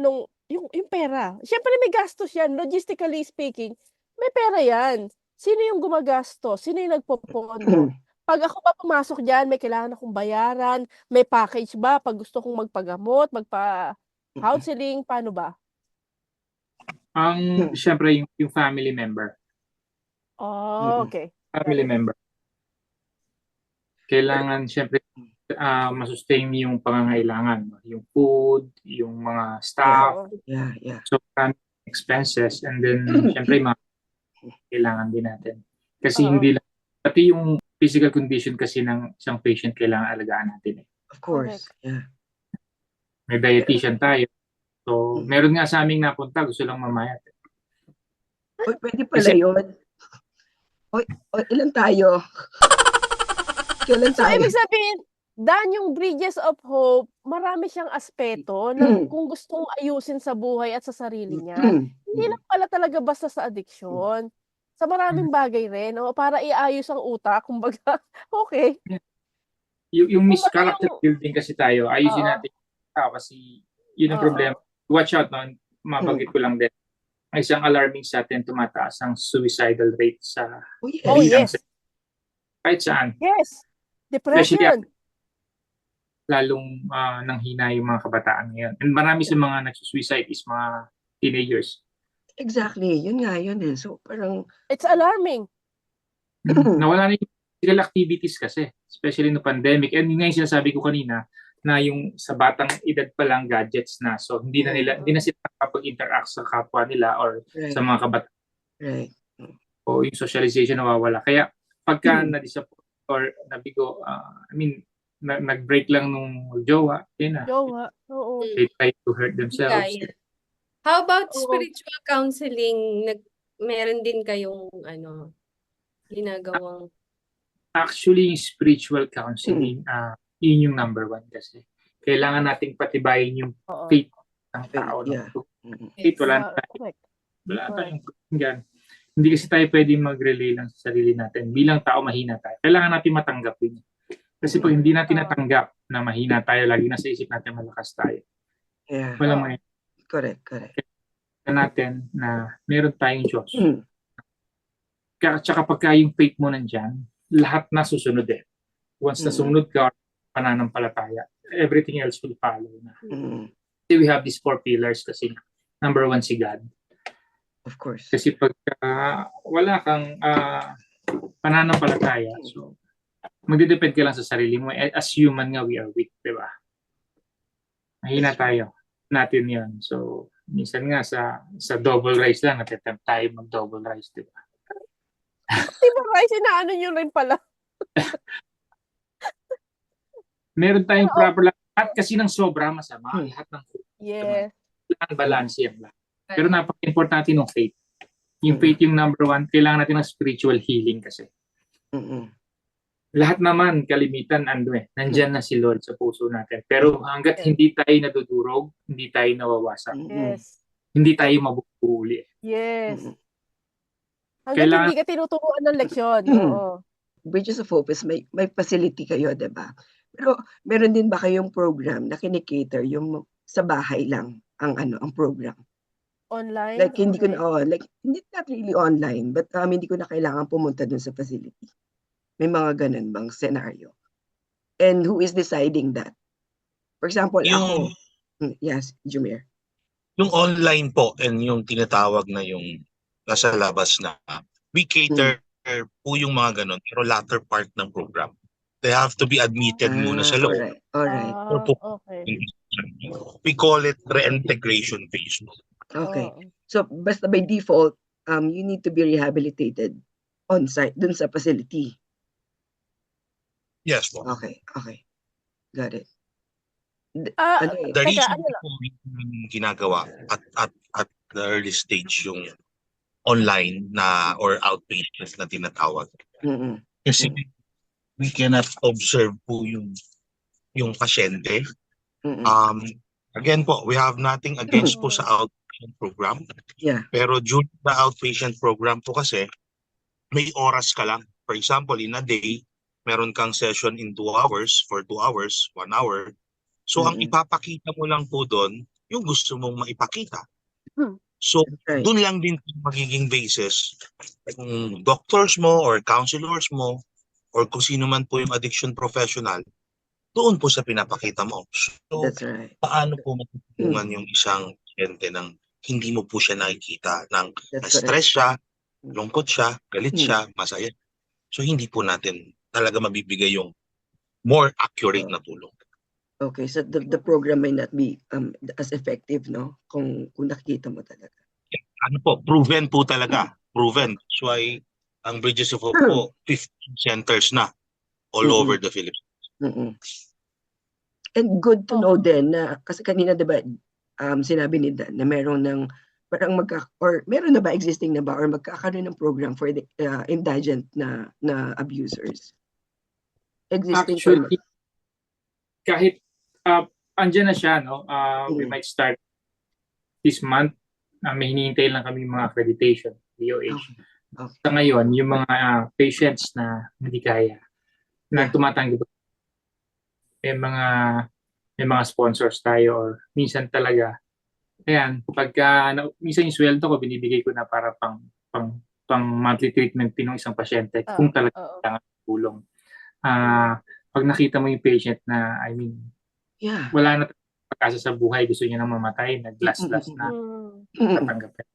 [SPEAKER 1] yung pera? Siyempre, may gastos yan. Logistically speaking, may pera yan. Sino yung gumagastos? Sino yung nagpopondo? Pag ako ba pumasok dyan, may kailangan akong bayaran? May package ba? Pag gusto kong magpagamot, magpa-counseling, paano ba?
[SPEAKER 2] Siyempre, yung family member.
[SPEAKER 1] Oh, okay.
[SPEAKER 2] Family member. kailangan syempre masustain yung pangangailangan, no? Yung food, yung mga staff,
[SPEAKER 3] Yeah, yeah.
[SPEAKER 2] so expenses, and then syempre mga kailangan din natin. Kasi hindi lang, pati yung physical condition kasi ng isang patient kailangan alagaan natin.
[SPEAKER 3] Of course, yeah.
[SPEAKER 2] May dietitian tayo. So, meron nga sa aming napunta, gusto lang mamayat.
[SPEAKER 3] Oy, pwede pala yun. Oy, ilan tayo? Kailan
[SPEAKER 1] So,
[SPEAKER 3] tayo?
[SPEAKER 1] ibig sabihin, Dan, yung Bridges of Hope, marami siyang aspeto na kung gustong ayusin sa buhay at sa sarili niya. Hindi lang pala talaga basta sa addiction. Sa maraming bagay rin, para iayos ang utak, kumbaga, okay.
[SPEAKER 2] Yung character building kasi tayo, ayusin natin kasi yun ang problema. Watch out, no? Mabanggit ko lang din. Ang isang alarming sa atin, tumataas ang suicidal rate sa
[SPEAKER 1] yes.
[SPEAKER 2] kahit saan.
[SPEAKER 1] Yes. Depression.
[SPEAKER 2] Lalong nanghina yung mga kabataan ngayon. And marami sa mga nagsusuicide is mga teenagers.
[SPEAKER 3] Exactly. Yun nga yun eh. So parang...
[SPEAKER 1] It's alarming.
[SPEAKER 2] Nawala na yung physical activities kasi. Especially no pandemic. And yun nga yung sinasabi ko kanina na yung sa batang edad pa lang gadgets na. So hindi na sila kapag-interact sa kapwa nila or sa mga kabataan.
[SPEAKER 3] Right.
[SPEAKER 2] O yung socialization nawawala. Kaya pagka na-disappoint or nabigo, nag-break lang nung jowa, yun na.
[SPEAKER 1] Jowa, oo.
[SPEAKER 2] They try to hurt themselves.
[SPEAKER 5] Yeah. How about spiritual counseling? Meron din kayong ginagawang...
[SPEAKER 2] Actually, spiritual counseling, yun yung number one kasi. Kailangan nating patibayin yung faith ng tao.
[SPEAKER 3] Yeah.
[SPEAKER 2] Faith, wala tayong yan. Hindi kasi tayo pwede mag-relay lang sa sarili natin. Bilang tao, mahina tayo. Kailangan natin matanggap yun. Kasi pag hindi natin natanggap na mahina tayo, lagi nasa isip natin malakas tayo.
[SPEAKER 3] Yeah.
[SPEAKER 2] Walang mahina.
[SPEAKER 3] Correct.
[SPEAKER 2] Kaya natin na meron tayong Diyos. Tsaka pagka yung faith mo nandyan, lahat na susunod eh. Once na sumunod ka, pananampalataya, everything else will follow na. We have these 4 pillars kasi number 1 si God.
[SPEAKER 3] Of course.
[SPEAKER 2] Kasi pagka wala kang pananampalataya, so magdedepend ka lang sa sarili mo. As human nga, we are weak, di ba? Mahina tayo. Natin yun. So, minsan nga sa double rice lang, natitempt tayo mag-double rice, di ba?
[SPEAKER 1] Diba rice, inaano nyo rin pala.
[SPEAKER 2] Meron tayong proper lang. At kasi ng sobra masama. Lahat ng food.
[SPEAKER 1] Yes.
[SPEAKER 2] Kailangan balance yan lang. Pero napaka-importante ng faith. Yung faith yung number 1. Kailangan natin ng spiritual healing kasi. Lahat naman, kalimitan, nandyan na si Lord sa puso natin. Pero hanggat hindi tayo nadudurog, hindi tayo nawawasak.
[SPEAKER 1] Yes.
[SPEAKER 2] Hindi tayo mabubuuli.
[SPEAKER 1] Yes. Hanggat hindi ka tinuturuan ng leksyon.
[SPEAKER 3] Bridges of Hope is may facility kayo, diba? Pero meron din ba kayong program na kinikater yung sa bahay lang ang program?
[SPEAKER 1] Online?
[SPEAKER 3] Like hindi ko hindi not really online, but hindi ko na kailangan pumunta dun sa facility. May mga ganun bang scenario? And who is deciding that? For example, ako. Yes, Jumeir.
[SPEAKER 7] Yung online po and yung tinatawag na yung nasa labas na, we cater po yung mga ganun, pero latter part ng program. They have to be admitted muna sa loob.
[SPEAKER 3] Alright.
[SPEAKER 1] Okay.
[SPEAKER 7] We call it reintegration phase.
[SPEAKER 3] Okay. So, basta by default, you need to be rehabilitated on-site, dun sa facility.
[SPEAKER 7] Yes po.
[SPEAKER 3] Okay. Got it.
[SPEAKER 7] The reason po yung ginagawa at the early stage yung online na or outpatient na tinatawag. Kasi we cannot observe po yung pasyente. Again po, we have nothing against po sa outpatient program.
[SPEAKER 3] Yeah.
[SPEAKER 7] Pero during the outpatient program po kasi, may oras ka lang. For example, in a day, meron kang session in 2 hours, for 2 hours, 1 hour. So, ang ipapakita mo lang po doon, yung gusto mong maipakita. So, doon lang din magiging basis kung doctors mo or counselors mo or kung sino man po yung addiction professional, doon po sa pinapakita mo. So, paano po matutulungan yung isang pasyente ng hindi mo po siya nakikita, ng na-stress siya, lungkot siya, galit siya, masaya. So, hindi po natin talaga mabibigay yung more accurate na tulong.
[SPEAKER 3] Okay, so the program may not be as effective, no? Kung nakikita mo talaga.
[SPEAKER 7] Ano po, proven po talaga. Proven. That's why ang Bridges of Hope po, 15 centers na all over the Philippines.
[SPEAKER 3] And good to know din na, kasi kanina diba, sinabi ni Dan na meron ng parang meron na ba existing na ba or magkakaroon ng program for the indigent na abusers? Existing
[SPEAKER 2] Actually, kahit andyan na siya, no? We might start this month. May hinihintay lang kami mga accreditation, DOH. Sa ngayon, yung mga patients na hindi kaya, na tumatanggap, may mga sponsors tayo or minsan talaga. Ayan, minsan yung sweldo ko, binibigay ko na para pang monthly treatment ng isang pasyente kung talaga kailangan tulong. Pag nakita mo yung patient na, I mean, wala na pag-asa sa buhay, gusto niya na mamatay, nag-last na tatanggapin.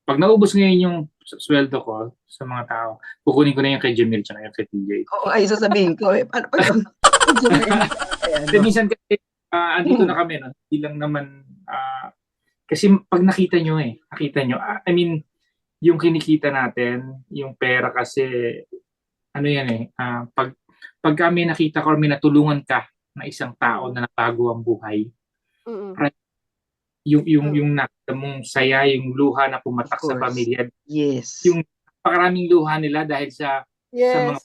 [SPEAKER 2] Pag naubos ngayon yung sweldo ko sa mga tao, kukunin ko na yung kay Jamil tsaka yung kay TJ.
[SPEAKER 3] Oo, ay sasabihin ko paano pag
[SPEAKER 2] minsan kasi andito na kami, no? Hindi lang naman kasi pag nakita nyo I mean, yung kinikita natin, yung pera kasi ano yan pag kami nakita ko or may natulungan ka na isang tao na nabago ang buhay, yung nakita mong saya, yung luha na pumatak sa pamilya.
[SPEAKER 3] Yes.
[SPEAKER 2] Yung napakaraming luha nila dahil sa mga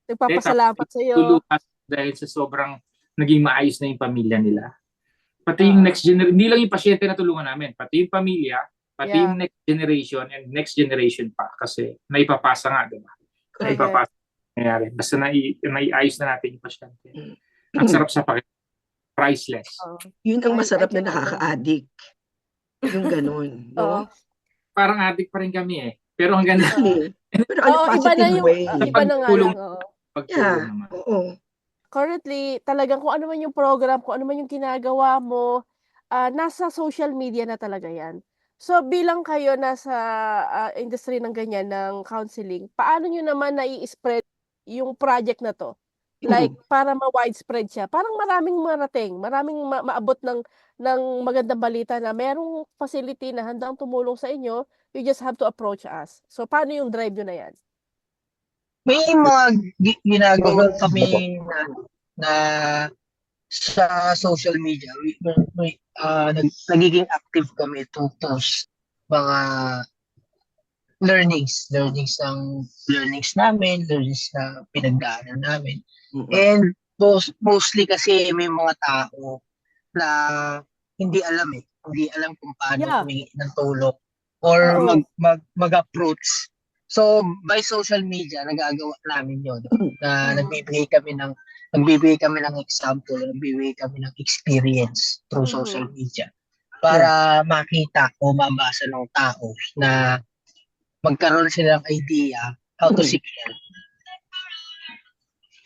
[SPEAKER 1] nagpapasalamat sa iyo.
[SPEAKER 2] Luha dahil sa sobrang naging maayos na yung pamilya nila. Pati yung next generation, hindi lang yung pasyente na tulungan namin, pati yung pamilya, pati yung next generation and next generation pa kasi naipapasa nga, diba? Naipapasa nangyari. Basta naiayos na natin yung pasyente. Ang sarap sa priceless.
[SPEAKER 3] Yun ang masarap na nakaka-addict. Yung ganun, no?
[SPEAKER 2] Parang addict pa rin kami Pero hanggang
[SPEAKER 3] pero positive way.
[SPEAKER 1] Iba na nga lang.
[SPEAKER 2] Pagtulong naman.
[SPEAKER 3] Oo.
[SPEAKER 1] Currently, talagang kung ano man yung program, kung ano man yung ginagawa mo, nasa social media na talaga yan. So, bilang kayo nasa industry ng ganyan, ng counseling, paano nyo naman nai-spread yung project na to? Like, para ma-widespread siya. Parang maraming marating, maraming maabot ng magandang balita na merong facility na handang tumulong sa inyo, you just have to approach us. So, paano yung drive nyo na yan?
[SPEAKER 6] May mga ginagawa kami na sa social media. Nagiging active kami to post mga learnings namin, learnings na pinagdaanan namin. And mostly kasi may mga tao na hindi alam kung paano humingi ng tulong or mag-approach. So by social media nagagawa namin 'yon na nagbibigay kami ng example, nagbibigay kami ng experience through social media para makita o mabasa ng tao na magkaroon sila ng idea how to seek help.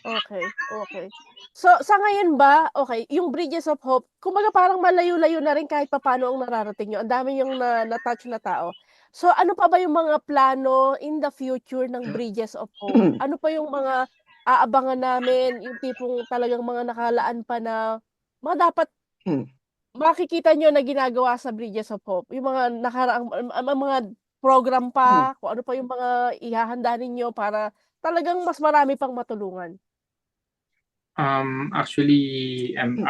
[SPEAKER 1] Okay. So, sa ngayon ba, yung Bridges of Hope, kumbaga parang malayo-layo na rin kahit paano ang nararating nyo. Ang dami yung na-touch na tao. So, ano pa ba yung mga plano in the future ng Bridges of Hope? Ano pa yung mga aabangan namin, yung tipong talagang mga nakalaan pa na mga dapat makikita nyo na ginagawa sa Bridges of Hope? Yung mga mga program pa, kung ano pa yung mga ihahanda ninyo para talagang mas marami pang matulungan.
[SPEAKER 2] Actually, ang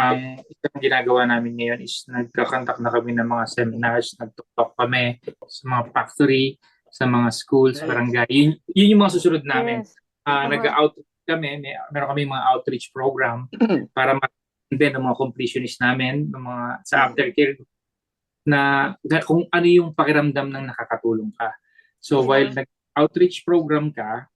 [SPEAKER 2] isang ginagawa namin ngayon is nagkakantak na kami ng mga seminars, nagtutok kami sa mga factory, sa mga schools, barangay. Yun yung mga susunod namin. Nag-outreach kami, meron kami mga outreach program para din ng mga completionist namin, ng mga sa aftercare na kung ano yung pakiramdam ng nakakatulong ka. So while nag-outreach program ka,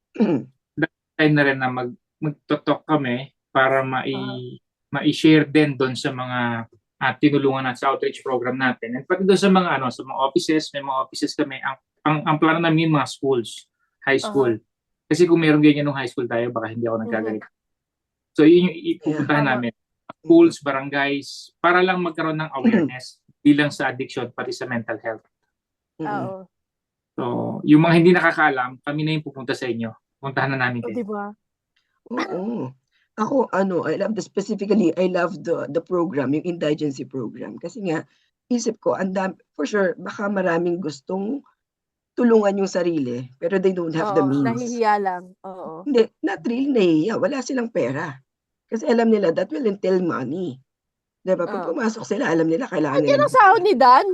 [SPEAKER 2] time na rin na magtutok kami para mai-share din doon sa mga tinulungan natin sa outreach program natin. And pati doon sa mga sa mga offices, may mga offices kami. Ang plano namin yung mga schools, high school. Kasi kung meron ganyan nung high school tayo, baka hindi ako nagkagalit. So yun yung ipupuntahan namin. Schools, barangays, para lang magkaroon ng awareness bilang sa addiction, pati sa mental health. So, yung mga hindi nakakaalam, kami na yung pupunta sa inyo. Puntahan na namin kayo.
[SPEAKER 1] Diba?
[SPEAKER 3] Oo. Ako, I love I love the program, yung indigency program. Kasi nga, isip ko, for sure, baka maraming gustong tulungan yung sarili, pero they don't have the
[SPEAKER 1] Oo,
[SPEAKER 3] means.
[SPEAKER 1] nahihiya lang. Oo.
[SPEAKER 3] Hindi, not really nahihiya. Wala silang pera. Kasi alam nila, that will entail money. Diba? Pag pumasok sila, alam nila, kailangan
[SPEAKER 1] Yan
[SPEAKER 3] nila.
[SPEAKER 1] ang sahod ni Dan?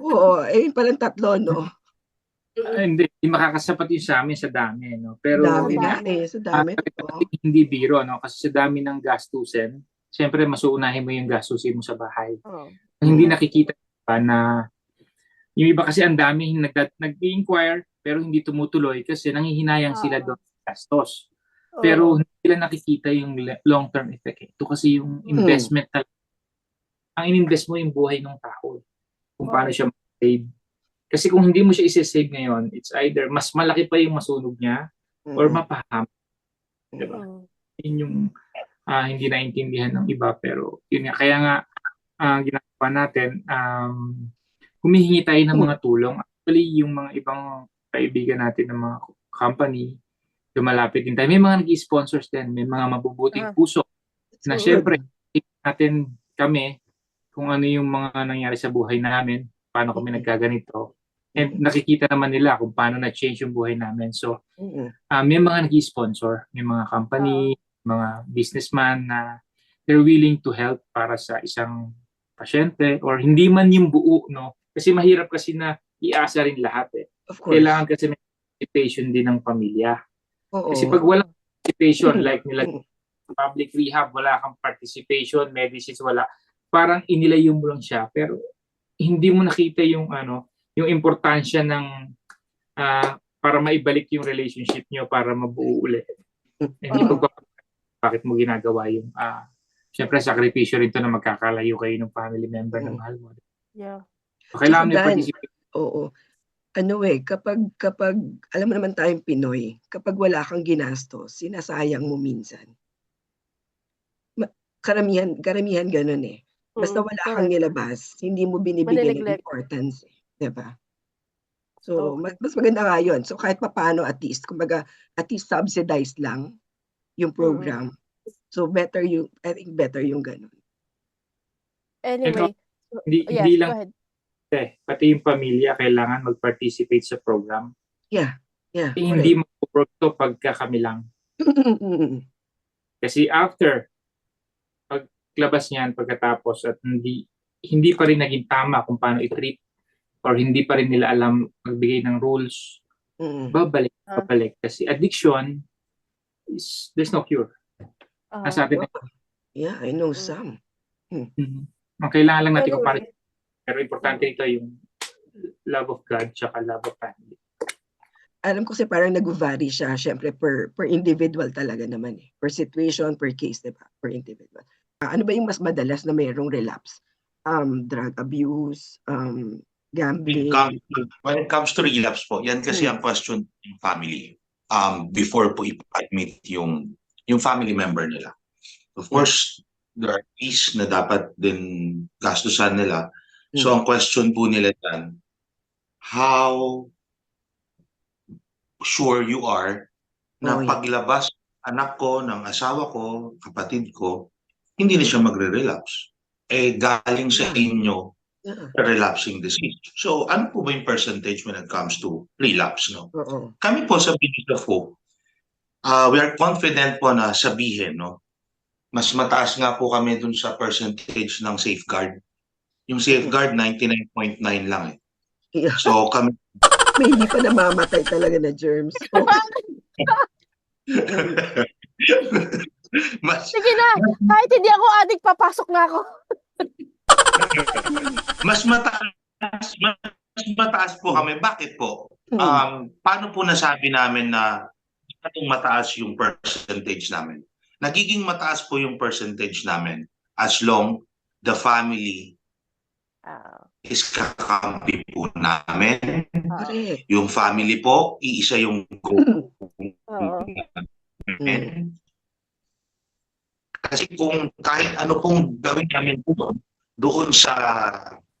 [SPEAKER 3] Oo, yun palang 3, no?
[SPEAKER 2] Hindi makakasapat yung sa amin sa dami, no? Pero
[SPEAKER 3] Dami
[SPEAKER 1] Sa
[SPEAKER 3] nga
[SPEAKER 1] dami.
[SPEAKER 3] sa dami. Oo.
[SPEAKER 2] hindi biro, no? Kasi sa dami ng gastusin, siyempre mas uunahin mo yung gastusin mo sa bahay.
[SPEAKER 1] Oo.
[SPEAKER 2] Hindi nakikita pa na yung iba kasi ang dami nag-inquire pero hindi tumutuloy kasi nanghihinayang sila doon sa gastos. Pero hindi nila nakikita yung long-term effect. Ito kasi yung investment talaga. Ang ininvest mo yung buhay ng tao. Kung paano siya mag-save. Kasi kung hindi mo siya isi-save ngayon, it's either mas malaki pa yung masunog niya or mapaham. Diba? Yun yung hindi naintindihan ng iba. Pero yun nga. Kaya nga, ginagawa natin, humihingi tayo ng mga tulong. Actually, yung mga ibang kaibigan natin ng mga company, lumalapit din tayo. May mga nag-sponsors din. May mga mabubuting puso na syempre, natin kami kung ano yung mga nangyari sa buhay namin, paano kami nagkaganito. And nakikita naman nila kung paano na-change yung buhay namin. So, may mga nag-sponsor, may mga company, mga businessman na they're willing to help para sa isang pasyente or hindi man yung buo, no? Kasi mahirap kasi na iasa rin lahat eh.
[SPEAKER 3] Of course.
[SPEAKER 2] Kailangan kasi may participation din ng pamilya.
[SPEAKER 3] Oo.
[SPEAKER 2] Kasi pag walang participation, like nila public rehab, wala kang participation, medicines, wala. Parang inilayo mo lang siya, pero hindi mo nakita yung yung importansya ng para maibalik yung relationship nyo para mabuo ulit. Hindi bakit mo ginagawa yung syempre sakripisyo rin to na magkakalayo kayo ng family member na mahal mo.
[SPEAKER 1] Yeah.
[SPEAKER 2] Kailangan may participate.
[SPEAKER 3] Oo. Kapag alam mo naman tayong Pinoy, kapag wala kang ginastos, sinasayang mo minsan. Karamihan ganun eh. Basta wala kang nilabas, hindi mo binibigyan ng importance. Diba? So, mas maganda nga yun. So, kahit paano at least, kumbaga, at least subsidized lang yung program. So, I think better yung ganun.
[SPEAKER 1] Anyway.
[SPEAKER 2] Hindi lang, pati yung pamilya kailangan mag-participate sa program.
[SPEAKER 3] Yeah.
[SPEAKER 2] Hindi mag-work to pagka kami lang. Kasi after, paglabas niyan pagkatapos at hindi pa rin naging tama kung paano i-treat or hindi pa rin nila alam magbigay ng rules, babalik. Kasi addiction, there's no cure. Nasa atin.
[SPEAKER 3] Yeah, I know some.
[SPEAKER 2] Ang kailangan lang natin kung paano, pero importante ito yung love of God tsaka love of family.
[SPEAKER 3] Alam ko kasi parang nag-vary siya, syempre per individual talaga naman eh. Per situation, per case, diba? Per individual. Ano ba yung mas madalas na mayroong relapse? Drug abuse, gambling.
[SPEAKER 4] When it comes to relapse po, yan kasi ang question ng family. Before po i-admit yung family member nila. Of course, there are fees na dapat din gastusan nila. So ang question po nila dyan, how sure you are na paglabas anak ko, ng asawa ko, kapatid ko, hindi na siya magre-relapse. Galing sa inyo relapsing disease. So, ano po ba yung percentage when it comes to relapse? No? Kami po sa Beacons of Hope, we are confident po na sabihin, no? Mas mataas nga po kami dun sa percentage ng safeguard. Yung safeguard, 99.9 lang eh.
[SPEAKER 3] Yeah.
[SPEAKER 4] So, kami...
[SPEAKER 3] May hindi pa namamatay talaga na germs.
[SPEAKER 1] Sige na, kahit hindi ako addict, papasok na ako.
[SPEAKER 4] Mas mataas po kami. Bakit po? Paano po nasabi namin na mataas yung percentage namin? Nagiging mataas po yung percentage namin as long the family is kakampi po namin. Yung family po, iisa yung kasi kung kahit ano pong gawin namin po doon sa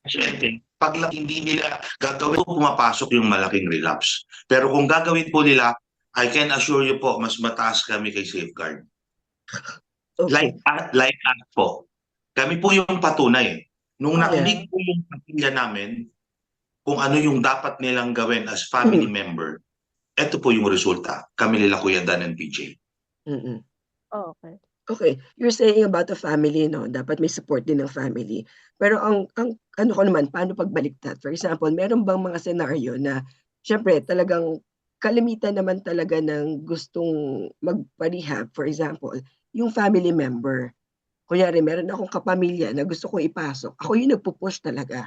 [SPEAKER 4] pasyente, pag hindi nila gagawin po, pumapasok yung malaking relapse. Pero kung gagawin po nila, I can assure you po, mas mataas kami kay safeguard.
[SPEAKER 3] Okay.
[SPEAKER 4] Like us po. Kami po yung patunay. Nung
[SPEAKER 3] Yeah.
[SPEAKER 4] nakinig po yung pamilya namin kung ano yung dapat nilang gawin as family member, eto po yung resulta. Kami nila Kuya Dan and PJ.
[SPEAKER 3] Mm-mm.
[SPEAKER 1] Okay.
[SPEAKER 3] Okay, you're saying about the family, no? Dapat may support din ng family. Pero ang ano ko naman, paano pagbaliktad? For example, meron bang mga senaryo na syempre talagang kalimitan naman talaga ng gustong magpa-rehab, for example, yung family member. Kunyari, meron akong kapamilya na gusto kong ipasok. Ako yung nagpo-push talaga.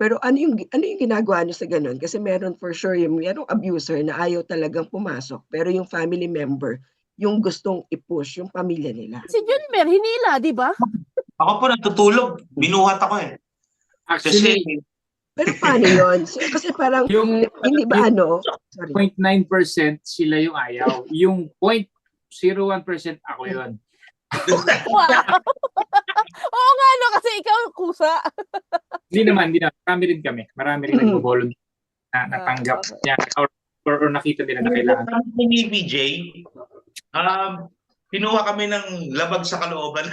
[SPEAKER 3] Pero ano yung ginagawa niyo sa ganun? Kasi meron for sure yung merong abuser na ayaw talagang pumasok. Pero yung family member, yung gustong i-push yung pamilya nila.
[SPEAKER 1] Si Junmer, hinila, di ba?
[SPEAKER 4] Ako po natutulog. Binuhat ako eh.
[SPEAKER 2] Actually,
[SPEAKER 3] Pero paano yun? So, kasi parang,
[SPEAKER 2] yung
[SPEAKER 3] hindi ba sorry.
[SPEAKER 2] 0.9% sila yung ayaw. Yung 0.01% ako yun.
[SPEAKER 1] Wow! Oo nga, no, kasi ikaw kusa.
[SPEAKER 2] Hindi naman. Marami rin kami. Marami rin nag-volunteer na natanggap niya or nakita nila na kailangan.
[SPEAKER 4] Kami ni PJ, pinuha kami ng labag sa kalooban.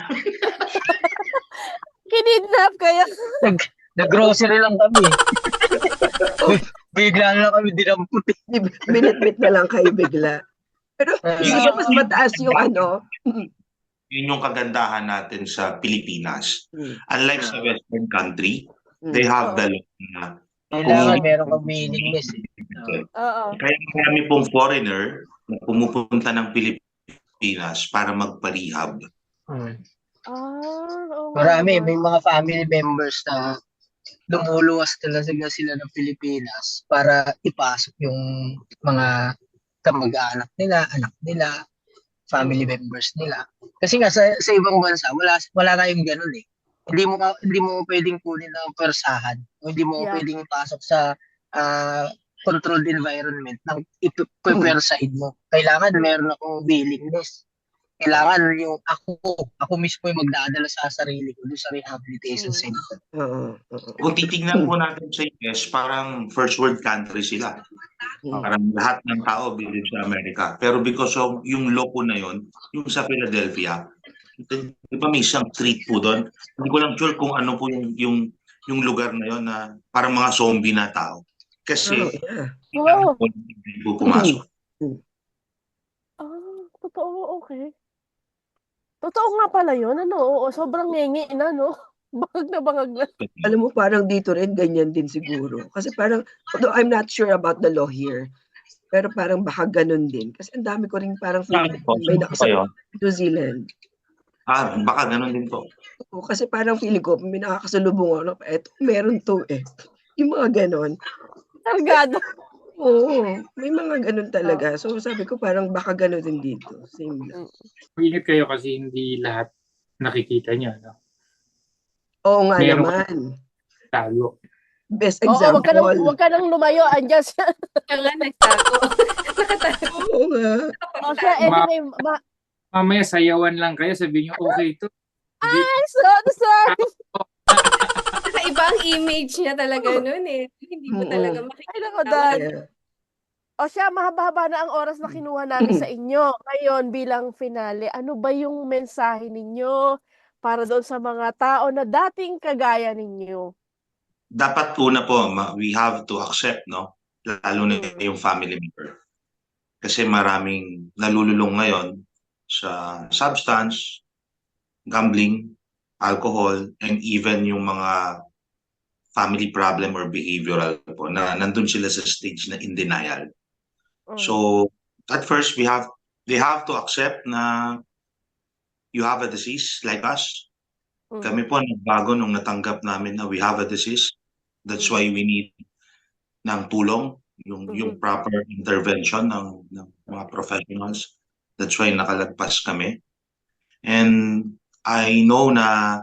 [SPEAKER 1] Kinidnap kaya.
[SPEAKER 6] Nag-grocery lang kami. Bigla lang kami dinamputi.
[SPEAKER 3] Binitbit na lang kayo bigla. Pero mas mataas yung
[SPEAKER 4] Yun yung kagandahan natin sa Pilipinas. Unlike sa Western country, they have the law na
[SPEAKER 6] Kailangan meron kang willingness.
[SPEAKER 4] Kaya marami pong foreigner na pumupunta ng Pilipinas para magpa-rehab.
[SPEAKER 6] Marami, may mga family members na lumuluwas talaga sila ng Pilipinas para ipasok yung mga kamag-anak nila, anak nila, family members nila. Kasi nga sa ibang bansa, wala tayong ganun eh. Hindi mo pwedeng kunin ng persahan. Hindi mo pwedeng pasok sa controlled environment ng i-persaid mo. Kailangan meron akong willingness. Kailangan yung ako mismo yung magdadala sa sarili ko doon sa rehabilitation center.
[SPEAKER 4] Kung titignan po natin sa US, parang first world country sila. Parang lahat ng tao bilib sa Amerika. Pero because of yung law po na yun, yung sa Philadelphia, di ba may isang street po doon? Hindi ko lang sure kung ano po yung lugar na yun na parang mga zombie na tao. Kasi hindi po pumasok.
[SPEAKER 1] Totoo, okay. Totoo nga pala yun, Oo, sobrang ngengi na, no? Bangag na bangag na.
[SPEAKER 3] Alam mo, parang dito rin, ganyan din siguro. Kasi parang, although I'm not sure about the law here, pero parang baka ganun din. Kasi ang dami ko rin parang may nakasama New Zealand.
[SPEAKER 4] Baka ganun din po.
[SPEAKER 3] Kasi parang feeling ko, may nakakasalubong ako, eto, meron to eh. Yung mga ganun.
[SPEAKER 1] Targado.
[SPEAKER 3] Oo, may mga ganun talaga. So sabi ko parang baka ganun din dito. Same lang.
[SPEAKER 2] Mag-ingat kayo kasi hindi lahat nakikita niyo, no?
[SPEAKER 3] Oo nga
[SPEAKER 2] Meron
[SPEAKER 3] naman.
[SPEAKER 2] Tago.
[SPEAKER 3] Best example.
[SPEAKER 1] Wag ka nang lumayo, andyan siya.
[SPEAKER 5] Kaya nagtago.
[SPEAKER 3] Oo nga.
[SPEAKER 1] Siya, anyway,
[SPEAKER 2] Mamaya sayawan lang kayo, sabihin niyo, okay to.
[SPEAKER 1] Ay, sorry.
[SPEAKER 5] Iba ang image niya talaga noon eh. Hindi mo talaga makikita.
[SPEAKER 1] Ay, nako, Dan. Siya, mahaba-haba na ang oras na kinuha namin sa inyo. Ngayon, bilang finale, ano ba yung mensahe ninyo para doon sa mga tao na dating kagaya ninyo?
[SPEAKER 4] Dapat una po, we have to accept, no? Lalo na yung family member. Kasi maraming nalululong ngayon sa substance, gambling, alcohol, and even yung mga family problem or behavioral po na nandun sila sa stage na in denial. So at first they have to accept na you have a disease like us. Kami po nagbago nung natanggap namin na we have a disease. That's why we need ng tulong, yung proper intervention ng mga professionals. That's why nakalagpas kami. And I know na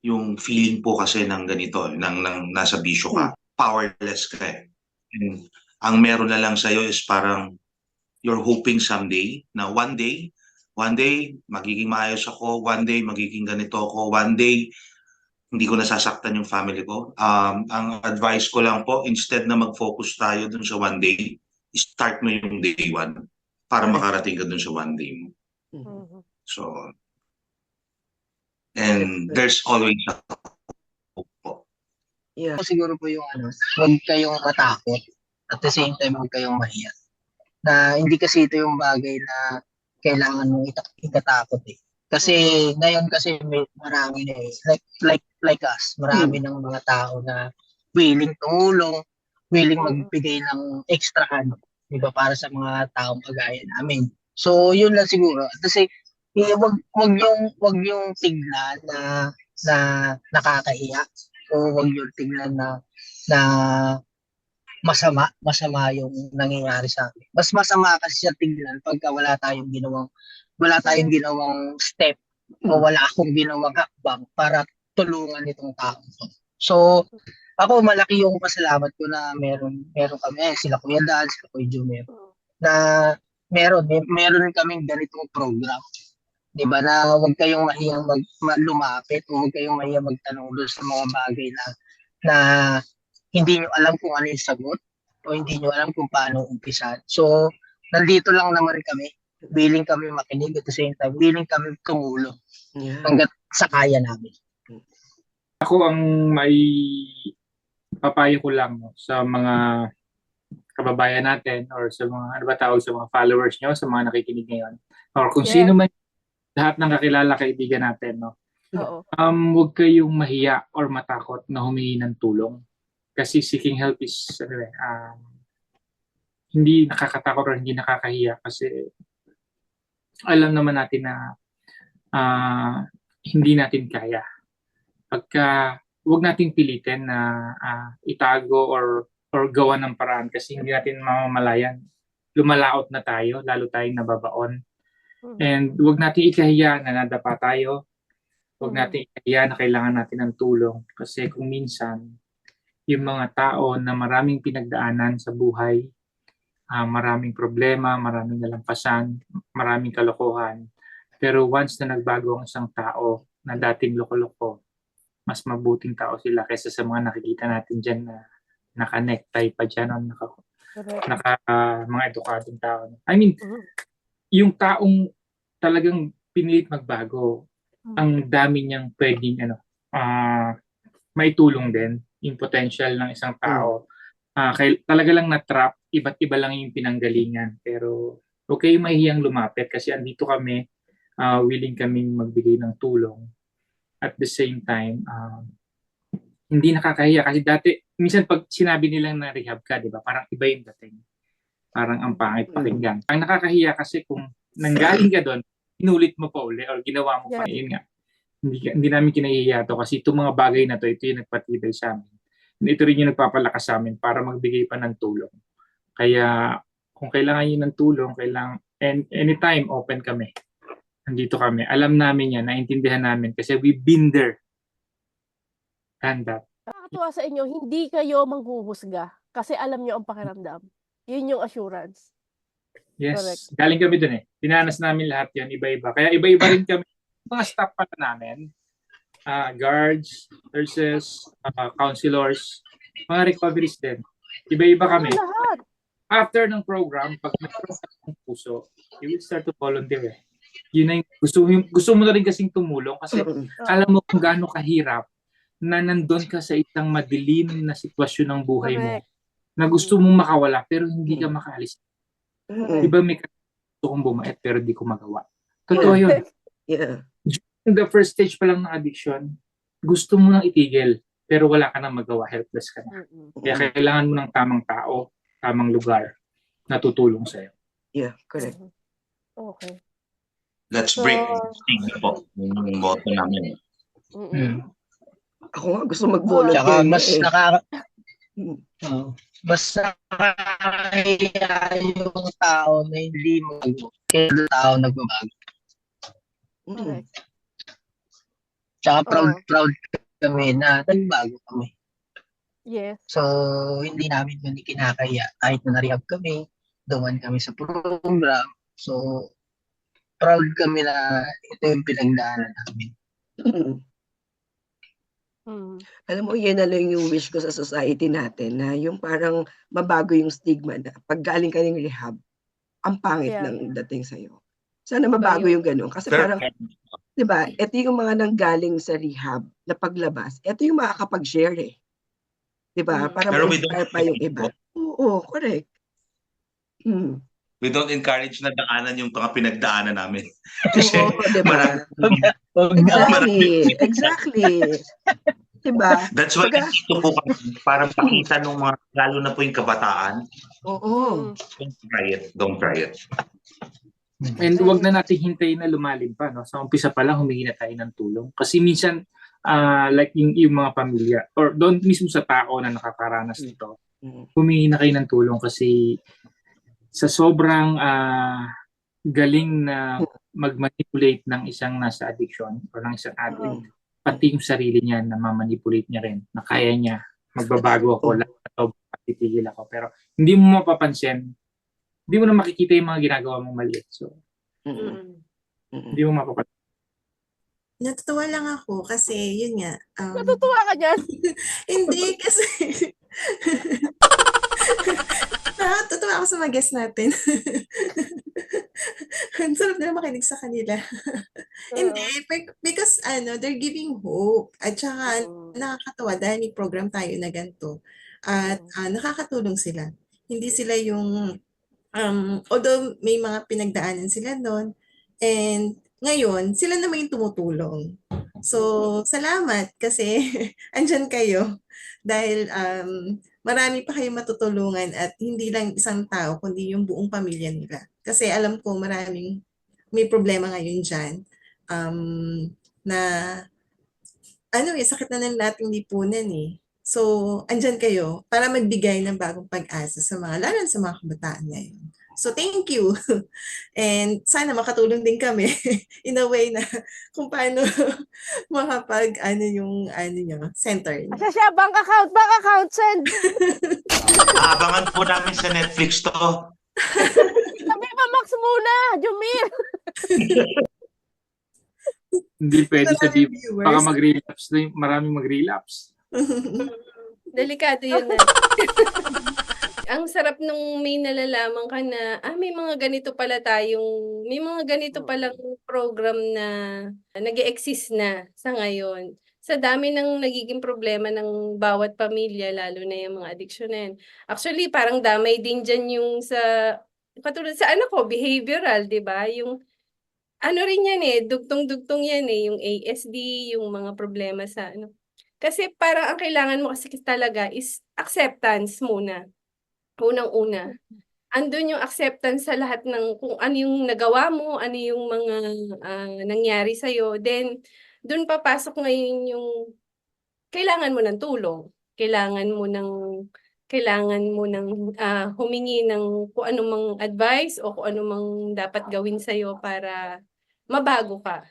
[SPEAKER 4] yung feeling po kasi ng ganito, ng nasa bisyo ka, powerless ka eh. And ang meron na lang sa'yo is parang you're hoping someday na one day magiging maayos ako, one day magiging ganito ako, one day hindi ko nasasaktan yung family ko. Ang advice ko lang po, instead na mag-focus tayo dun sa one day, start mo yung day one para makarating ka dun sa one day mo. So, and there's always a hope po.
[SPEAKER 3] Yeah.
[SPEAKER 6] Siguro po yung huwag kayong matakot. At the same time, huwag kayong mahiya. Na hindi kasi ito yung bagay na kailangan mong ikatakot eh. Kasi ngayon kasi marami na eh. Like us, marami ng mga tao na willing tumulong, willing magbigay ng extra di ba, para sa mga taong kagaya namin. So, yun lang siguro. Kasi, wag yung tignan na nakakahiya o wag yung tignan na masama yung nangyayari sa amin. Mas masama kasi siya tignan pagka wala tayong ginawang step o wala akong ginawang hakbang para tulungan itong tao. So, ako malaki yung pasalamat ko na meron kami, sila Kuya Dan, sila Kuya Jumer, na meron kaming ganitong program. 'Di ba, na huwag kayong mahiyang lumapit o huwag kayong mahiyang magtanong doon sa mga bagay na hindi nyo alam kung ano yung sagot o hindi nyo alam kung paano umpisan. So, nandito lang naman kami. Willing kami makinig at the same time, willing kami tumulong hanggat sa kaya namin.
[SPEAKER 2] Ako ang may papayo ko lang sa mga kababayan natin or sa mga sa mga followers nyo, sa mga nakikinig ngayon, or kung sino man lahat ng kakilala kaibigan natin, huwag kayong mahiya or matakot na humingi ng tulong. Kasi seeking help is hindi nakakatakot or hindi nakakahiya kasi alam naman natin na hindi natin kaya. Pagka huwag nating pilitin na itago or gawa ng paraan kasi hindi natin mamamalayan. Lumalaot na tayo, lalo tayong nababaon. And huwag natin ikahiya na nadapa tayo. Huwag natin ikahiya na kailangan natin ng tulong. Kasi kung minsan, yung mga tao na maraming pinagdaanan sa buhay, maraming problema, maraming nalampasan, maraming kalokohan. Pero once na nagbago ang isang tao na dating loko-loko, mas mabuting tao sila kaysa sa mga nakikita natin dyan na naka-necktie pa dyan, mga edukadong tao. I mean, yung taong talagang pinilit magbago, ang dami niyang pwedeng maitulong din yung potential ng isang tao. Talaga lang na-trap, iba't iba lang yung pinanggalingan. Pero okay, mahiyang lumapit kasi andito kami, willing kaming magbigay ng tulong. At the same time, hindi nakakahiya kasi dati, minsan pag sinabi nilang na rehab ka, di ba, parang iba yung dating. Parang ang pangit pakinggan. Ang nakakahiya kasi kung nanggaling ka doon, inulit mo pa uli or ginawa mo pa, yun nga. Hindi namin kinahihiya to kasi itong mga bagay na to, ito yung nagpatibay sa amin. Ito rin yung nagpapalakas sa amin para magbigay pa ng tulong. Kaya kung kailangan nyo ng tulong, anytime open kami. Nandito kami. Alam namin yan, naintindihan namin kasi we've been there. And that.
[SPEAKER 1] Nakakatuwa sa inyo, hindi kayo manghuhusga kasi alam nyo ang pakiramdam. Yun yung assurance.
[SPEAKER 2] Yes.
[SPEAKER 1] Correct.
[SPEAKER 2] Galing kami dun eh. Pinanas namin lahat yan, iba-iba. Kaya iba-iba rin kami. Mga staff pala namin. Guards, nurses, counselors, mga recoveries din. Iba-iba kami.
[SPEAKER 1] Lahat.
[SPEAKER 2] After ng program, pag nagkaroon ka ng puso, you will start to volunteer eh. Yun na yung, gusto mo na rin kasing tumulong kasi alam mo kung gaano kahirap na nandun ka sa isang madilim na sitwasyon ng buhay mo na gusto mong makawala pero hindi ka makaalis. Diba may gusto kong bumait pero di ko magawa. Totoo yun.
[SPEAKER 3] Yeah.
[SPEAKER 2] The first stage pa lang ng addiction, gusto mo nang itigil pero wala ka nang magawa, helpless ka na. Kaya kailangan mo ng tamang tao, tamang lugar na tutulong sa'yo.
[SPEAKER 3] Yeah, correct.
[SPEAKER 1] Okay.
[SPEAKER 4] Let's break stigma po. Yung boto namin.
[SPEAKER 3] Ako nga gusto mag-volunteer.
[SPEAKER 6] Mas nakakahiya yung tao na hindi kaya tao nagbabago. Tsaka proud kami na nagbago kami.
[SPEAKER 1] Yes.
[SPEAKER 6] So, hindi namin yun kinakaya. Kahit na na-rehab kami, duman kami sa program. So, proud kami na ito yung pinagdaanan namin.
[SPEAKER 3] Alam mo, yan na lang yung wish ko sa society natin na yung parang mabago yung stigma na pag galing ka ng rehab, ang pangit ng dating sa'yo. Sana mabago yung ganun. Kasi
[SPEAKER 7] Pero,
[SPEAKER 3] parang, di ba, ito yung mga nanggaling sa rehab na paglabas. Ito yung makakapag-share eh. Di ba? Para
[SPEAKER 7] Pero we
[SPEAKER 3] ma-inspire pa yung iba. Oo, correct.
[SPEAKER 7] we don't encourage na daanan yung mga pinagdaanan namin. Kasi
[SPEAKER 3] Oo, di ba? Exactly. Diba?
[SPEAKER 4] That's why dito po kami, para pakita nung mga, lalo na po yung kabataan,
[SPEAKER 3] Oo.
[SPEAKER 4] don't try it.
[SPEAKER 2] And wag na natin hintayin na lumalim pa, no? Sa umpisa pa lang humingi na tayo ng tulong. Kasi minsan like yung mga pamilya or doon mismo sa tao na nakakaranas nito, humingi na kayo ng tulong kasi sa sobrang galing na mag-manipulate ng isang nasa addiction or ng isang addict, pati yung sarili niya na mamanipulate niya rin, na kaya niya, magbabago ako, titigil ako. Pero hindi mo mapapansin, hindi mo na makikita yung mga ginagawa mong maliit. So, hindi mo mapapansin.
[SPEAKER 8] Natutuwa lang ako kasi yun nga.
[SPEAKER 1] Natutuwa ka dyan?
[SPEAKER 8] Hindi kasi natutuwa ako sa mga guests natin. Ang sarap nila makinig sa kanila. Hindi, because they're giving hope. At saka nakakatawa dahil may program tayo na ganito. At nakakatulong sila. Hindi sila yung although may mga pinagdaanan sila doon, and ngayon, sila naman yung tumutulong. So, salamat kasi andyan kayo. Dahil marami pa kayong matutulungan at hindi lang isang tao, kundi yung buong pamilya nila. Kasi alam ko may problema ngayon dyan na sakit na ng lating lipunan eh. So, andyan kayo para magbigay ng bagong pag-asa sa lalo sa mga kabataan ngayon. So, thank you. And sana makatulong din kami in a way na kung paano makapag, yung center niyo.
[SPEAKER 1] Siya, bank account, send.
[SPEAKER 4] Abangan po namin sa Netflix to.
[SPEAKER 1] Sabi pa, Max muna, Jumir.
[SPEAKER 2] Hindi pwede sabihin, baka mag-relapse na maraming mag-relapse.
[SPEAKER 5] Delikado yun na. Ang sarap nung may nalalaman ka na, may mga ganito palang program na nag-e-exist na sa ngayon. Sa dami ng nagiging problema ng bawat pamilya, lalo na yung mga addiction na yan. Actually, parang damay din dyan yung katulad sa anak ko, behavioral, di ba? Yung, rin yan dugtong-dugtong yan yung ASD, yung mga problema sa Kasi parang ang kailangan mo kasi talaga is acceptance muna. Unang-una. Andun yung acceptance sa lahat ng kung ano yung nagawa mo, ano yung mga nangyari sa'yo. Then, dun papasok ngayon yung kailangan mo ng tulong. Kailangan mo ng humingi ng kung anumang advice o kung anumang dapat gawin sa'yo para mabago ka.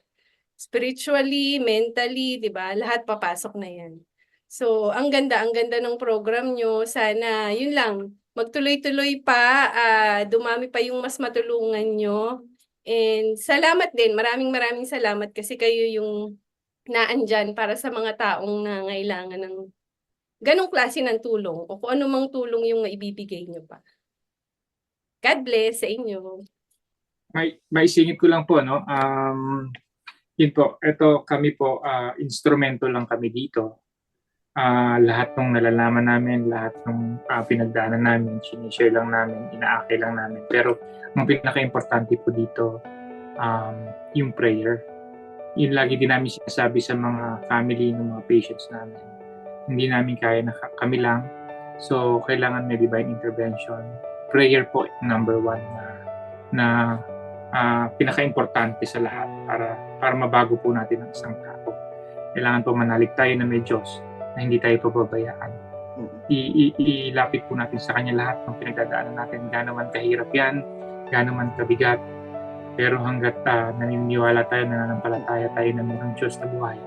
[SPEAKER 5] Spiritually, mentally, di ba? Lahat papasok na yan. So, ang ganda ng program nyo. Sana, yun lang, magtuloy-tuloy pa, dumami pa yung mas matulungan nyo. And salamat din, maraming salamat kasi kayo yung naandyan para sa mga taong nangailangan ng ganong klase ng tulong o kung anumang tulong yung maibibigay nyo pa. God bless sa inyo.
[SPEAKER 2] May singit ko lang po, no? Yun po, ito kami po, instrumento lang kami dito. Lahat ng nalalaman namin, lahat ng pinagdaanan namin, sinishare lang namin, inaakay lang namin. Pero ang pinaka-importante po dito, yung prayer. Yun lagi din namin sinasabi sa mga family ng mga patients namin. Hindi namin kaya na kami lang. So, kailangan may divine intervention. Prayer po, number 1 na pinaka-importante sa lahat para mabago po natin ang isang tao. Kailangan po manalig tayo na may Diyos na hindi tayo pababayaan. Ilapit po natin sa Kanya lahat ng pinagdadaanan natin. Gaano man kahirap yan, gaano man kabigat. Pero hanggat naniniwala tayo, nananampalataya tayo na mayroong Diyos na buhay,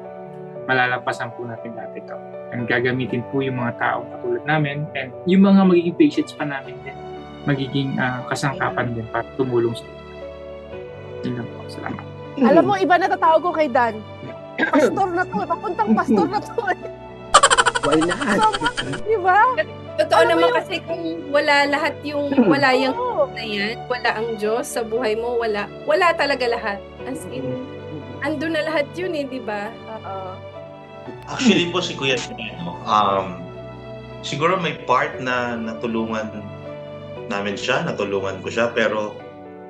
[SPEAKER 2] malalampasan po natin lahat ito. And gagamitin po yung mga taong katulad namin and yung mga magiging patients pa namin din, magiging kasangkapan din para tumulong sa inyo. Yun lang po. Salamat.
[SPEAKER 1] Alam mo, iba na tatawag ko kay Dan. Pastor na to. Papuntang pastor na to.
[SPEAKER 3] Why not?
[SPEAKER 1] Di ba?
[SPEAKER 5] Totoo
[SPEAKER 1] Alam mo
[SPEAKER 5] naman
[SPEAKER 1] yung
[SPEAKER 5] kasi kung wala lahat yung wala yung
[SPEAKER 1] oo.
[SPEAKER 5] na yan, wala ang Diyos sa buhay mo, wala talaga lahat. As in, andun na lahat yun di ba?
[SPEAKER 1] Oo.
[SPEAKER 4] Actually po si Kuya, siguro may part na natulungan ko siya, pero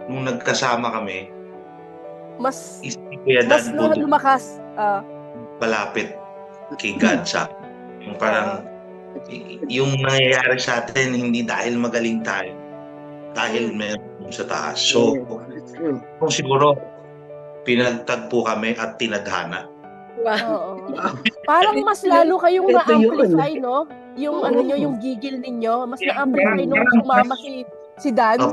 [SPEAKER 4] nung nagkasama kami,
[SPEAKER 1] Mas
[SPEAKER 4] si Kuya
[SPEAKER 1] mas
[SPEAKER 4] Dan po
[SPEAKER 1] lumakas.
[SPEAKER 4] palapit kay God sa yung parang yung nangyayari sa atin hindi dahil magaling tayo, dahil meron sa taas. So, kung siguro pinagtagpo kami at tinadhana.
[SPEAKER 5] Wow.
[SPEAKER 1] Oo. Parang mas lalo kayong
[SPEAKER 3] Ito yun.
[SPEAKER 1] na-amplify, no? Yung
[SPEAKER 3] Oo.
[SPEAKER 1] ano nyo, yung gigil ninyo, mas
[SPEAKER 4] Yeah,
[SPEAKER 1] na-amplify nung
[SPEAKER 4] parang-
[SPEAKER 1] sumama si Dan.
[SPEAKER 4] Oh.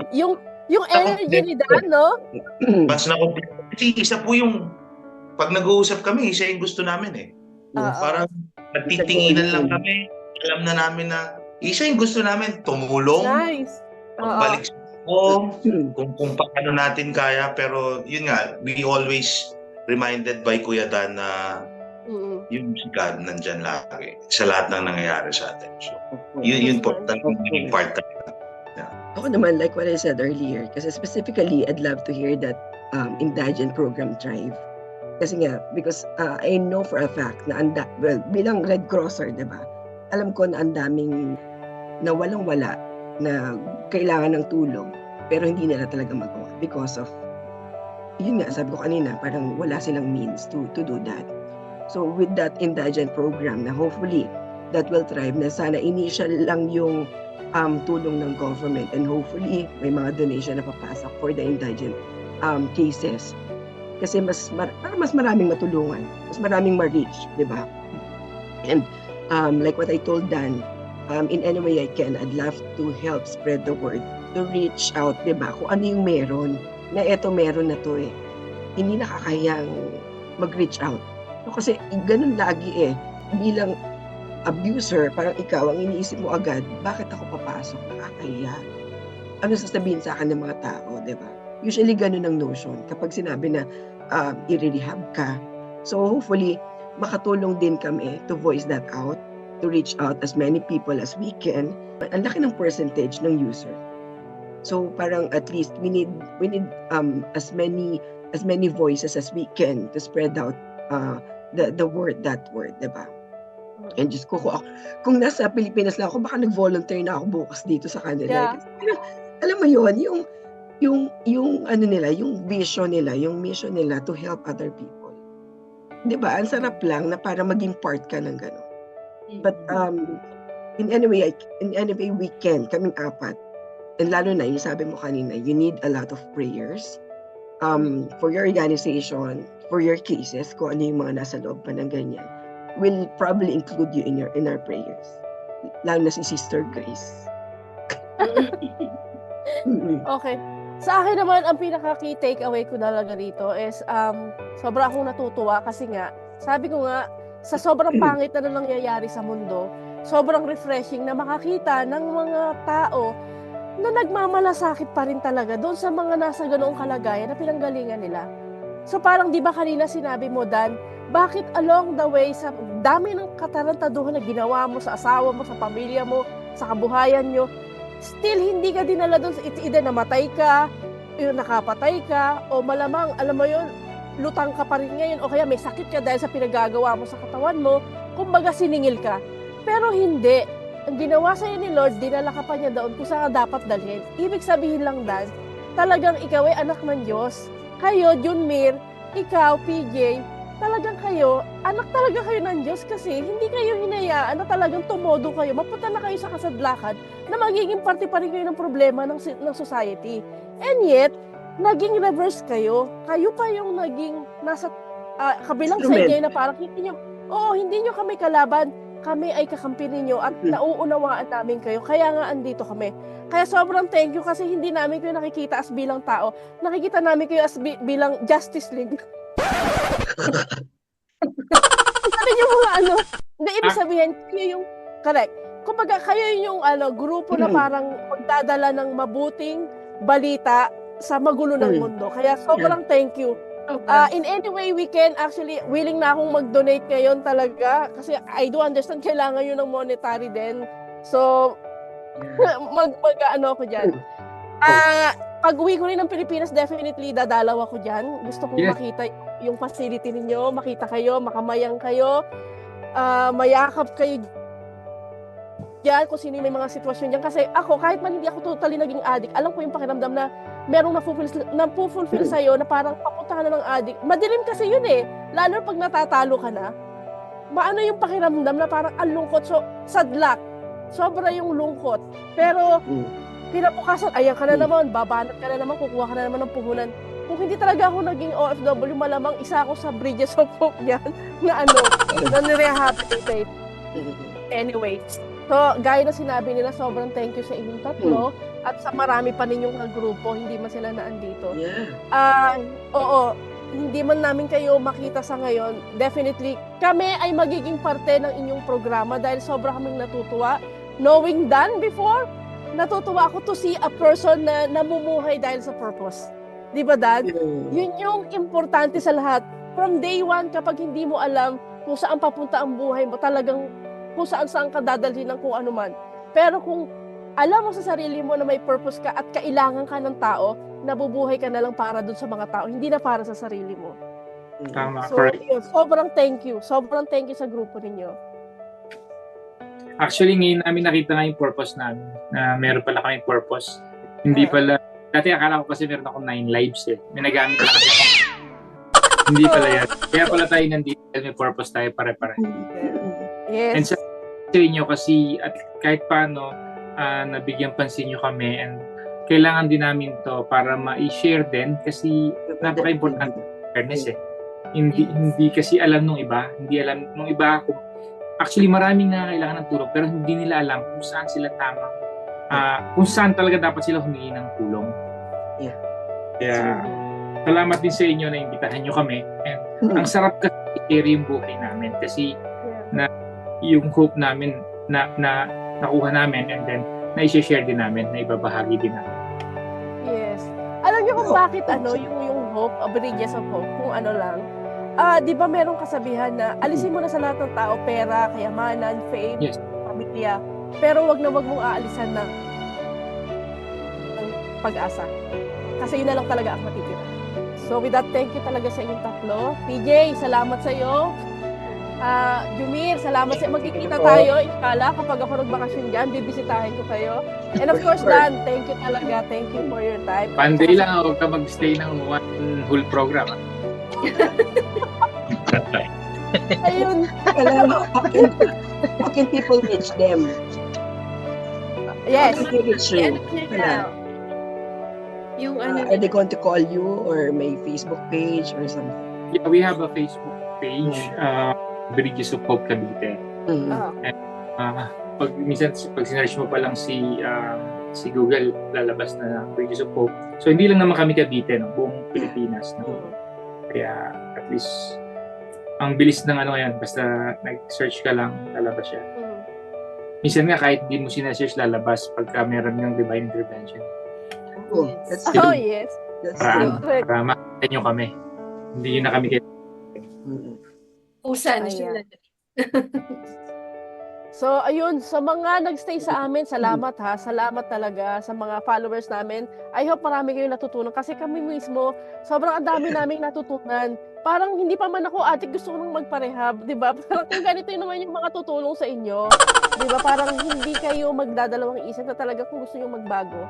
[SPEAKER 1] Yung energy ni Dan, no?
[SPEAKER 4] Mas kasi isa po yung pag nag-uusap kami, isa yung gusto namin eh.
[SPEAKER 1] Oo.
[SPEAKER 4] Parang nagtitinginan lang kami, alam na namin na isa yung gusto namin, tumulong,
[SPEAKER 1] Nice.
[SPEAKER 4] pagbalik sa kung paano natin kaya, pero yun nga, we always reminded by Kuya Dan na yung si God nandyan lagi sa lahat ng nangyayari sa atin. So, yun po, talagang naging part talaga.
[SPEAKER 3] Ako naman, like what I said earlier, kasi specifically, I'd love to hear that indigent program thrive. Kasi nga, because I know for a fact na bilang Red Crosser, di ba? Alam ko na ang daming na walang-wala na kailangan ng tulong, pero hindi nila talaga magawa because of, yun nga, sabi ko kanina, parang wala silang means to do that. So with that indigent program na hopefully that will thrive, na sana initial lang yung tulong ng government and hopefully may mga donation na papasok for the indigent cases. Kasi mas maraming matulungan, mas maraming ma-reach, di ba? And like what I told Dan, in any way I can, I'd love to help spread the word, to reach out, di ba? Kung ano yung meron, na eto meron na to hindi nakakayang mag-reach out. So, kasi ganun lagi bilang abuser, parang ikaw ang iniisip mo agad, bakit ako papasok? Nakakahiya. Ano sasabihin sa akin ng mga tao, di ba? Usually ganun ang notion kapag sinabi na i-rehab ka. So hopefully, makatulong din kami to voice that out, to reach out as many people as we can. Ang laki ng percentage ng user. So parang at least we need as many voices as we can to spread out the word, diba? And just kung nasa Pilipinas lang ako, baka nag-volunteer na ako bukas dito sa kanila.
[SPEAKER 1] Yeah.
[SPEAKER 3] Kasi, alam mo yun, yung ano nila, yung vision nila, yung mission nila to help other people. Diba? Ang sarap lang na para maging part ka ng gano'n. But in any way we can, kaming apat. And lalo na, yung sabi mo kanina, you need a lot of prayers for your organization, for your cases, kung ano yung mga nasa loob pa ng ganyan. We'll probably include you in our prayers. Lalo na si Sister Grace.
[SPEAKER 1] Okay. Sa akin naman, ang pinaka-key takeaway ko talaga dito is sobra akong natutuwa kasi nga, sabi ko nga, sa sobrang pangit na nangyayari sa mundo, sobrang refreshing na makakita ng mga tao na nagmamalasakit pa rin talaga doon sa mga nasa ganoong kalagayan na pinanggalingan nila. So parang di ba kanina sinabi mo, Dan, bakit along the way, sa dami ng katarantaduhan na ginawa mo sa asawa mo, sa pamilya mo, sa kabuhayan nyo, still hindi ka dinala doon sa either namatay ka, nakapatay ka, o malamang, alam mo yun, lutang ka pa rin ngayon, o kaya may sakit ka dahil sa pinagagawa mo sa katawan mo, kumbaga siningil ka. Pero hindi. Ang ginawa sa'yo ni Lord, dinala ka pa niya doon kung saan ka dapat dalhin. Ibig sabihin lang, Dan, talagang ikaw ay anak ng Diyos. Kayo, Junmir, ikaw, PJ, talagang kayo, anak talaga kayo ng Diyos kasi hindi kayo hinayaan na talagang tumodo kayo, mapunta na kayo sa kasadlakan na magiging parte pa rin kayo ng problema ng society. And yet, naging reverse kayo. Kayo pa yung naging nasa kabilang side ngayon na parang hindi nyo kami kalaban, kami ay kakampi ninyo at nauunawaan namin kayo. Kaya nga andito kami. Kaya sobrang thank you kasi hindi namin kayo nakikita as bilang tao. Nakikita namin kayo as bilang Justice League. Sabi niyo mga hindi ibig sabihin, kayo yung, correct. Kumbaga, kayo yung grupo na parang magdadala ng mabuting balita sa magulo ng mundo. Kaya sobrang thank you. In any way we can, actually, willing na akong mag-donate ngayon talaga. Kasi I do understand, kailangan yun ng monetary din. So, ano ako dyan. Pag-uwi ko rin ng Pilipinas, definitely dadalaw ako dyan. Gusto kong makita yung facility ninyo, makita kayo, makamayang kayo, mayakap kayo dyan kung sino yung may mga sitwasyon dyan. Kasi ako, kahit man hindi ako totally naging addict, alam ko yung pakiramdam na merong napufulfill sa'yo na parang papunta ka na ng addict. Madilim kasi yun eh. Lalo pag natatalo ka na, maano yung pakiramdam na parang ang lungkot. So, sadlak. Sobra yung lungkot. Pero, pinabukasan, ayan ka na naman, babanat ka na naman, kukuha ka na naman ng puhunan. Kung hindi talaga ako naging OFW, malamang isa ako sa Bridges of Hope yan, na nire-rehabilitate. Anyway, so, gaya na sinabi nila, sobrang thank you sa inyong tatlo, at sa marami pa ninyong grupo, hindi man sila naandito. Oo, hindi man namin kayo makita sa ngayon, definitely, kami ay magiging parte ng inyong programa dahil sobra kaming natutuwa. Knowing done before, natutuwa ako to see a person na namumuhay dahil sa purpose. Di ba, Dad? Yun yung importante sa lahat. From day one, kapag hindi mo alam kung saan papunta ang buhay mo, talagang kung saan ka dadalhin ng kung ano man. Pero kung alam mo sa sarili mo na may purpose ka at kailangan ka ng tao, nabubuhay ka na lang para dun sa mga tao, hindi na para sa sarili mo.
[SPEAKER 2] Tama,
[SPEAKER 1] So,
[SPEAKER 2] correct.
[SPEAKER 1] yun, sobrang thank you. Sobrang thank you sa grupo ninyo.
[SPEAKER 2] Actually, ngayon namin nakita nga yung purpose namin, na meron pala kaming purpose. Hindi pala, dati akala ko kasi meron akong 9 lives eh. May nagamit pala kasi ako. Hindi pala yan. Kaya pala tayo nandito, may purpose tayo pare-pare. And
[SPEAKER 1] Yes.
[SPEAKER 2] sa inyo kasi, at kahit paano, nabigyan pansin nyo kami, and kailangan din namin to para ma-share din kasi napaka-importante fairness eh. Hindi kasi alam nung iba, hindi alam nung iba kung actually maraming na kailangan ng tulong pero hindi nila alam kung saan sila tama, kung saan talaga dapat sila humingi ng tulong. Kaya salamat din sa inyo na imbitahan nyo kami, and ang sarap kasi i-share yung buhay namin kasi na yung hope namin na nakuha namin, and then na-share din namin, na ibabahagi din namin.
[SPEAKER 1] Yes. Alam niyo kung bakit yung hope, Bridges of Hope, kung ano lang. Di ba merong kasabihan na alisin mo na sa lahat ng tao, pera, kayamanan, fame, pamilya. Pero wag mong aalisan ng pag-asa. Kasi yun na lang talaga ang matitira. So with that, thank you talaga sa inyong tatlo. PJ, salamat sa iyo. Jumir, salamat sa iyo. Magkikita tayo, inshallah, kapag ako nagbakasyon dyan, bibisitahin ko kayo. And of course, Dan, thank you talaga. Thank you for your time.
[SPEAKER 2] Panday lang, huwag ka mag-stay ng one whole program.
[SPEAKER 1] Ayun.
[SPEAKER 3] How can people reach them?
[SPEAKER 1] Yes.
[SPEAKER 3] How can they reach you?
[SPEAKER 5] Yung
[SPEAKER 3] Are they going to call you or may Facebook page or something?
[SPEAKER 2] Yeah, we have a Facebook page, Bridges of Hope Cavite. Pag sinearch mo pa lang si Google, lalabas na Bridges of Hope. So hindi lang naman kami Cavite, no? Buong Pilipinas. No? Kaya at least ang bilis ng ngayon, basta nag-search ka lang, lalabas siya. Minsan nga kahit di mo sinesearch, lalabas pagka meron ng divine intervention.
[SPEAKER 3] That's
[SPEAKER 1] Yes.
[SPEAKER 2] Para makita nyo kami. Hindi yun na kami kayo.
[SPEAKER 5] usan sila.
[SPEAKER 1] So, ayun, sa mga nagstay sa amin, salamat ha. Salamat talaga sa mga followers namin. I hope marami kayong natutunan kasi kami mismo, sobrang ang dami naming natutunan. Parang hindi pa man ako atik, gusto ko nang magparehab, di ba? Parang kung ganito yun naman yung mga tutulong sa inyo, di ba? Parang hindi kayo magdadalawang isip na talaga kung gusto nyo magbago.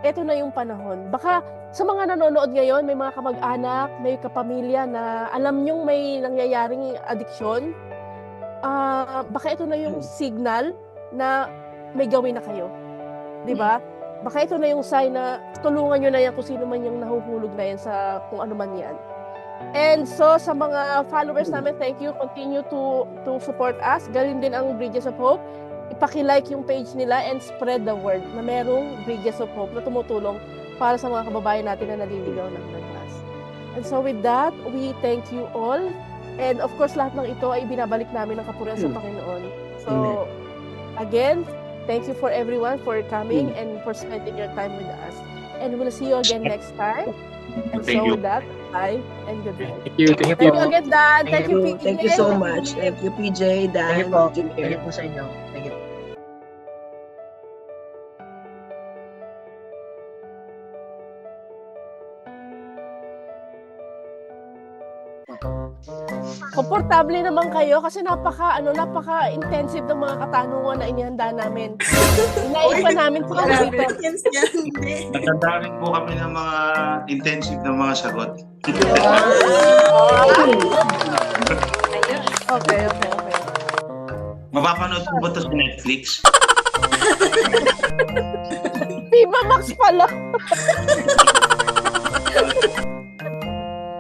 [SPEAKER 1] Ito na yung panahon. Baka sa mga nanonood ngayon, may mga kamag-anak, may kapamilya na alam nyong may nangyayaring addiction. Baka ito na yung signal na may gawin na kayo. Di ba? Baka ito na yung sign na tulungan nyo na yan kung sino man yung nahuhulog na yan sa kung ano man yan. And so, sa mga followers namin, thank you. Continue to support us. Galing din ang Bridges of Hope. Ipaki-like yung page nila and spread the word na merong Bridges of Hope na tumutulong para sa mga kababayan natin na naliligaw ng naglas. And so with that, we thank you all. And of course, lahat ng ito ay binabalik namin ng kapurihan sa Panginoon. So, again, thank you for everyone for coming and for spending your time with us. And we'll see you again next time. And
[SPEAKER 7] Thank
[SPEAKER 1] so
[SPEAKER 7] you.
[SPEAKER 1] with that, bye and good night.
[SPEAKER 2] Thank you.
[SPEAKER 1] Thank you again, Dan. Thank you, PJ.
[SPEAKER 3] Thank you so much. Thank you, PJ, Dan,
[SPEAKER 6] Thank you po.
[SPEAKER 3] Jim
[SPEAKER 6] Thank you po sa inyo. Thank you.
[SPEAKER 1] Komportable naman kayo kasi napaka-intensive ng mga katanungan na inihanda namin. Inaipa namin po
[SPEAKER 8] Grabe,
[SPEAKER 1] dito.
[SPEAKER 8] yes yan, hindi.
[SPEAKER 4] Natandaan po kami ng mga intensive na mga sagot.
[SPEAKER 5] Ayun.
[SPEAKER 1] Okay.
[SPEAKER 4] Mapapanood po ba ito sa Netflix?
[SPEAKER 1] Viva Max pala.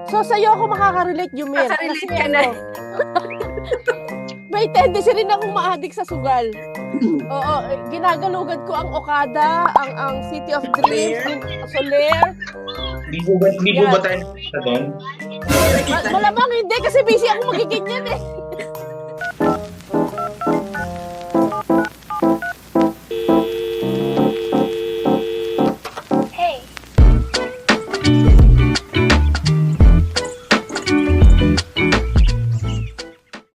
[SPEAKER 1] So, sa'yo ako makaka-relate, Yumir.
[SPEAKER 5] Makaka-relate ka na.
[SPEAKER 1] May tendency rin akong ma-addict sa sugal. Oo, ginagalugan ko ang Okada, ang City of Dreams, Soler.
[SPEAKER 4] Hindi po ba tayo sa doon?
[SPEAKER 1] Malamang hindi kasi busy ako magiginyan eh.